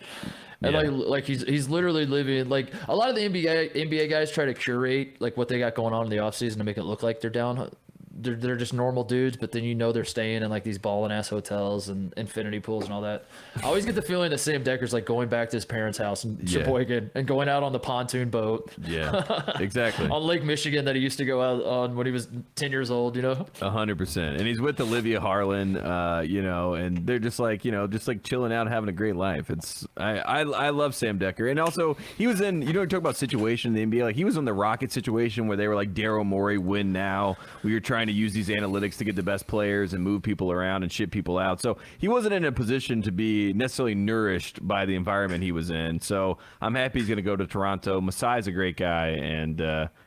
and like he's literally living like a lot of the NBA guys try to curate like what they got going on in the offseason to make it look like they're down. They're just normal dudes, but then they're staying in like these ballin' ass hotels and infinity pools and all that. I always get the feeling that Sam Decker's like going back to his parents' house in Sheboygan and going out on the pontoon boat. Yeah, exactly. On Lake Michigan that he used to go out on when he was 10 years old, 100%. And he's with Olivia Harlan, and they're just like, just like chilling out, having a great life. I love Sam Decker. And also he was in, talk about situation in the NBA, like he was in the Rocket situation where they were like Daryl Morey, win now. We were trying to use these analytics to get the best players and move people around and ship people out. So he wasn't in a position to be necessarily nourished by the environment he was in. So I'm happy he's going to go to Toronto. Masai's a great guy, and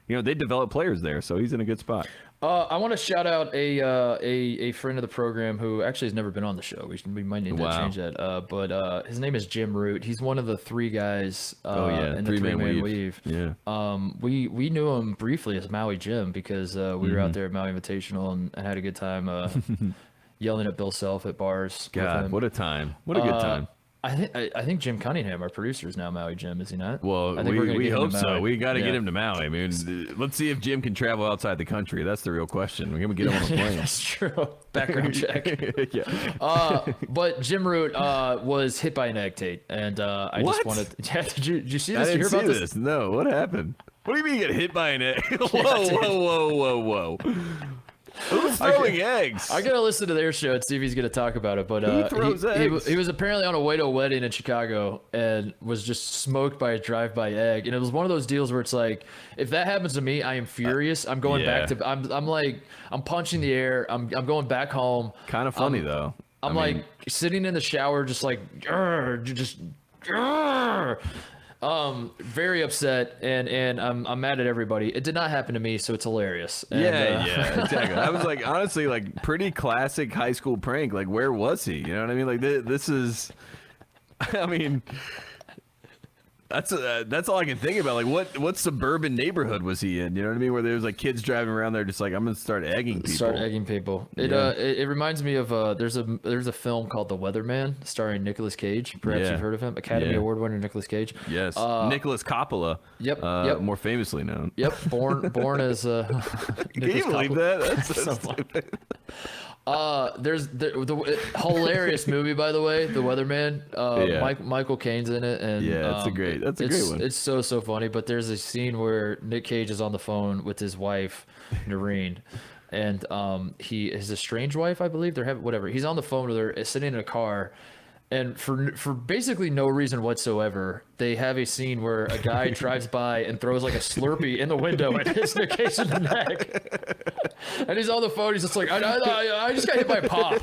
they develop players there, so he's in a good spot. I want to shout out a friend of the program who actually has never been on the show. We might need to change that. But his name is Jim Root. He's one of the 3 guys in the three-man weave. Yeah. We knew him briefly as Maui Jim because we were out there at Maui Invitational and had a good time yelling at Bill Self at bars. God, what a time! What a good time! I think Jim Cunningham, our producer, is now Maui Jim, is he not? Well, we hope so. We got to get him to Maui. I mean, let's see if Jim can travel outside the country. That's the real question. We're going to get him on a plane. That's true. Background check. But Jim Root was hit by an egg, Tate, and I just wanted. Yeah, did you see this? I didn't hear about see this. No, what happened? What do you mean you get hit by an egg? Whoa. Who's throwing eggs? I gotta listen to their show and see if he's gonna talk about it. But who throws eggs? He was apparently on a way to a wedding in Chicago and was just smoked by a drive-by egg. And it was one of those deals where it's like, if that happens to me, I am furious. I'm going back to. I'm punching the air. I'm going back home. Kind of funny though. I'm like sitting in the shower, just like, Very upset, and I'm mad at everybody. It did not happen to me, so it's hilarious. And, yeah, exactly. I was like, honestly, like pretty classic high school prank. Like, where was he? You know what I mean? Like, this is, I mean, that's all I can think about. Like, what suburban neighborhood was he in? You know what I mean? Where there's like kids driving around there, just like, I'm gonna start egging people. It reminds me of there's a film called The Weatherman starring Nicolas Cage. Perhaps you've heard of him. Academy Award winner Nicolas Cage. Yes, Nicholas Coppola. Yep. More famously known. Yep. Born as. Can you believe that? That's so stupid. There's the hilarious movie, by the way, The Weatherman. Michael Caine's in it, and that's a great one. It's so funny. But there's a scene where Nick Cage is on the phone with his wife, Noreen, and his estranged wife, I believe. They're having whatever. He's on the phone with her, sitting in a car. And for basically no reason whatsoever, they have a scene where a guy drives by and throws like a Slurpee in the window and hits Nick Cage in the neck. And he's on the phone. He's just like, I just got hit by a pop.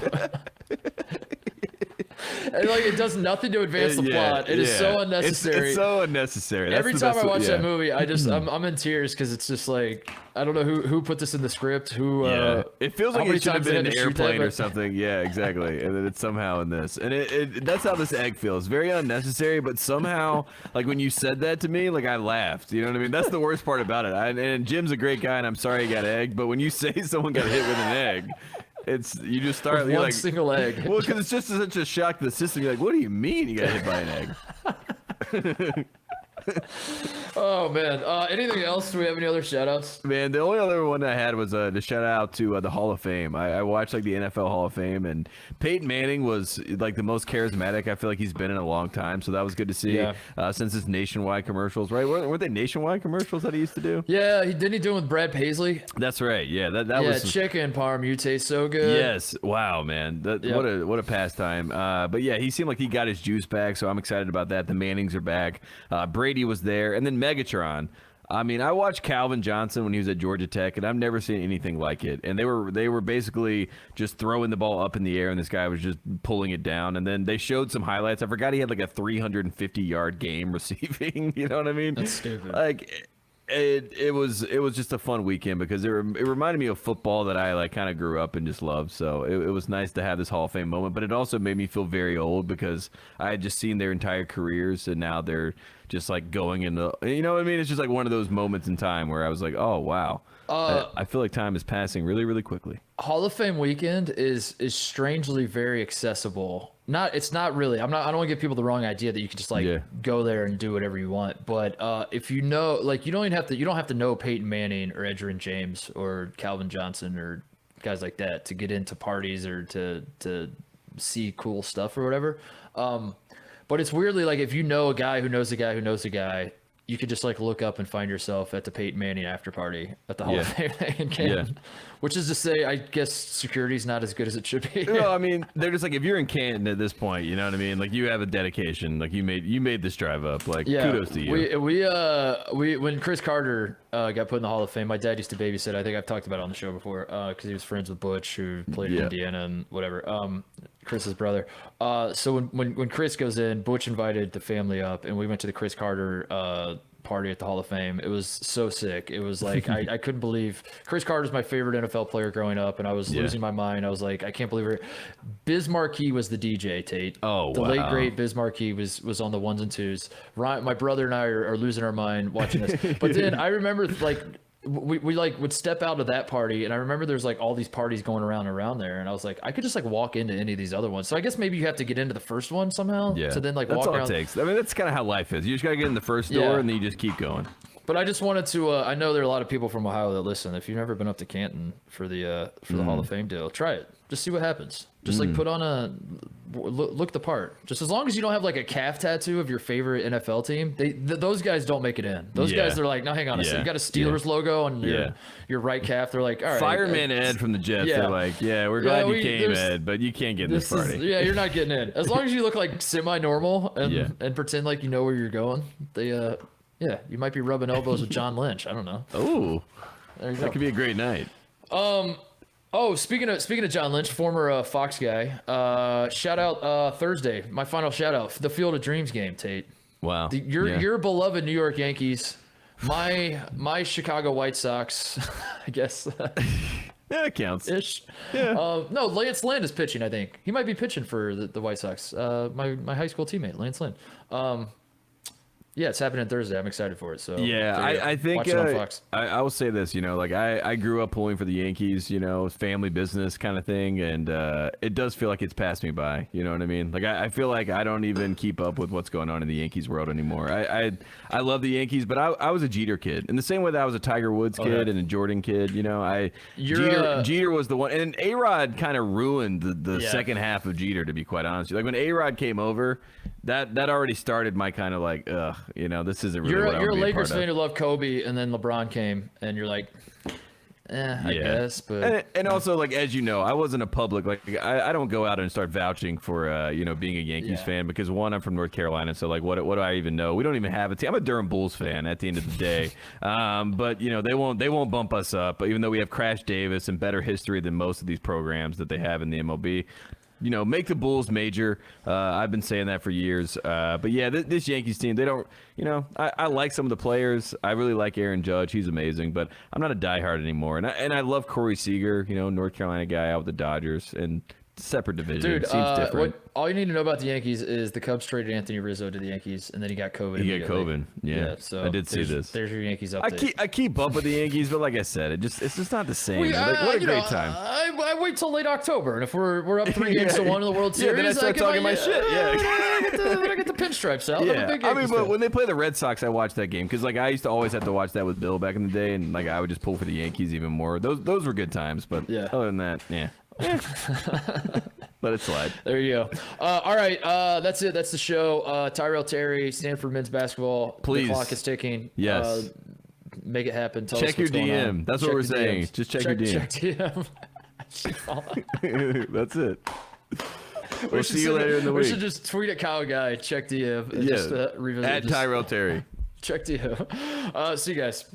And like, it does nothing to advance the plot. It is so unnecessary. It's so unnecessary. Every time I watch that movie, I'm in tears because it's just like, I don't know who put this in the script. It feels like it should have been an airplane or something. Yeah, exactly. And then it's somehow in this, and that's how this egg feels. Very unnecessary, but somehow, like when you said that to me, like I laughed. You know what I mean? That's the worst part about it. And Jim's a great guy, and I'm sorry he got egged. But when you say someone got hit with an egg, you just start with one like, single egg. Well, because it's just such a shock to the system. You're like, what do you mean you got hit by an egg? Oh man, anything else? Do we have any other shout outs? Man, the only other one I had was the shout out to the Hall of Fame. I watched like the NFL Hall of Fame, and Peyton Manning was like the most charismatic I feel like he's been in a long time, so that was good to see. Since his nationwide commercials, right? Weren't they nationwide commercials that he used to do? Yeah, didn't he do it with Brad Paisley? That's right. Yeah, that was chicken parm. You taste so good. Yes. Wow, man. What a pastime. But yeah, he seemed like he got his juice back, so I'm excited about that. The Mannings are back. Brady was there, and then Megatron. I mean, I watched Calvin Johnson when he was at Georgia Tech, and I've never seen anything like it. And they were basically just throwing the ball up in the air, and this guy was just pulling it down. And then they showed some highlights. I forgot he had like a 350-yard game receiving. You know what I mean? That's stupid. Like, it was just a fun weekend because it reminded me of football that I like kind of grew up and just loved. So it was nice to have this Hall of Fame moment, but it also made me feel very old because I had just seen their entire careers, and now they're just like going into, you know what I mean? It's just like one of those moments in time where I was like, oh wow. I feel like time is passing really, really quickly. Hall of Fame weekend is strangely very accessible. It's not really. I don't want to give people the wrong idea that you can just go there and do whatever you want. But if you know, like, you don't have to know Peyton Manning or Edgerrin James or Calvin Johnson or guys like that to get into parties or to see cool stuff or whatever. But it's weirdly like if you know a guy who knows a guy who knows a guy, you could just like look up and find yourself at the Peyton Manning after party at the Hall of Fame in Canton. Which is to say, I guess security's not as good as it should be. No, I mean, they're just like, if you're in Canton at this point, you know what I mean? Like, you have a dedication. Like, you made this drive up. Like, kudos to you. We when Chris Carter got put in the Hall of Fame, my dad used to babysit. I think I've talked about it on the show before because he was friends with Butch, who played in Indiana and whatever. Chris's brother. So when Chris goes in, Butch invited the family up, and we went to the Chris Carter party at the Hall of Fame. It was so sick. It was like I couldn't believe Chris Carter's my favorite NFL player growing up, and I was losing my mind. I was like, I can't believe it. Biz Markie was the DJ, Tate. Oh, the late great Biz Markie was on the ones and twos. Ryan, my brother and I are losing our mind watching this. But then I remember like we like would step out of that party, and I remember there's like all these parties going around there, and I was like, I could just like walk into any of these other ones. So I guess maybe you have to get into the first one somehow to then like that's walk all around. It takes. I mean, that's kind of how life is. You just gotta get in the first door, and then you just keep going. But I just wanted to. I know there are a lot of people from Ohio that listen. If you've never been up to Canton for the Hall of Fame deal, try it. Just see what happens. Just like put on look the part. Just as long as you don't have like a calf tattoo of your favorite NFL team, those guys don't make it in. Those guys, they're like, no, hang on a second. You got a Steelers logo on your right calf. They're like, all right. Fireman Ed from the Jets. They're like, we're glad you came, Ed, but you can't get in this party. You're not getting in. As long as you look like semi-normal and pretend like you know where you're going, you might be rubbing elbows with John Lynch. I don't know. Oh, that could be a great night. Speaking of John Lynch, former Fox guy, shout out Thursday. My final shout out, the Field of Dreams game, Tate. Wow. Your beloved New York Yankees, my Chicago White Sox, I guess. Yeah, it counts. Ish. Yeah. No, Lance Lynn is pitching, I think. He might be pitching for the White Sox. My high school teammate, Lance Lynn. Yeah, it's happening Thursday. I'm excited for it. So yeah, I think watch it on Fox. I will say this, like I grew up pulling for the Yankees, family business kind of thing, and it does feel like it's passed me by. You know what I mean? Like I feel like I don't even keep up with what's going on in the Yankees world anymore. I love the Yankees, but I was a Jeter kid in the same way that I was a Tiger Woods kid and a Jordan kid. Jeter was the one, and A-Rod kind of ruined the second half of Jeter. To be quite honest, like when A-Rod came over, that already started my kind of like, ugh. This isn't really what I You're a be Lakers a part fan who loved Kobe, and then LeBron came, and you're like, I guess. But and also, like, as you know, I wasn't a public, like, I don't go out and start vouching for, being a Yankees fan, because one, I'm from North Carolina, so like, what do I even know? We don't even have a team. I'm a Durham Bulls fan at the end of the day, but they won't bump us up. Even though we have Crash Davis and better history than most of these programs that they have in the MLB. Make the Bulls major. I've been saying that for years. But yeah, this Yankees team, they don't, I like some of the players. I really like Aaron Judge. He's amazing, but I'm not a diehard anymore. And I love Corey Seager, North Carolina guy out with the Dodgers, and separate division. Dude, it seems different. All you need to know about the Yankees is the Cubs traded Anthony Rizzo to the Yankees, and then he got COVID. He got COVID. Yeah, so I did see this. There's your Yankees update. I keep up with the Yankees, but like I said, it's just not the same. What a great time. I wait till late October, and if we're up 3 games to 1 in the World Series, then I start talking my shit. Yeah, when I get the pinstripes out. Yeah, but when they play the Red Sox, I watch that game because like I used to always have to watch that with Bill back in the day, and like I would just pull for the Yankees even more. Those were good times, but other than that, yeah. Let it slide. There you go. All right, that's it. That's the show. Tyrell Terry, Stanford men's basketball. Please. The clock is ticking. Yes. Make it happen. Tell check us your what's going on. DM. That's what we're saying. DMs. Just check your DM. Check DM. That's it. We'll see you later in the week. We should just tweet at Kyle Guy. Check DM. And yeah. just, revisit. At Tyrell Terry. Check DM. See you guys.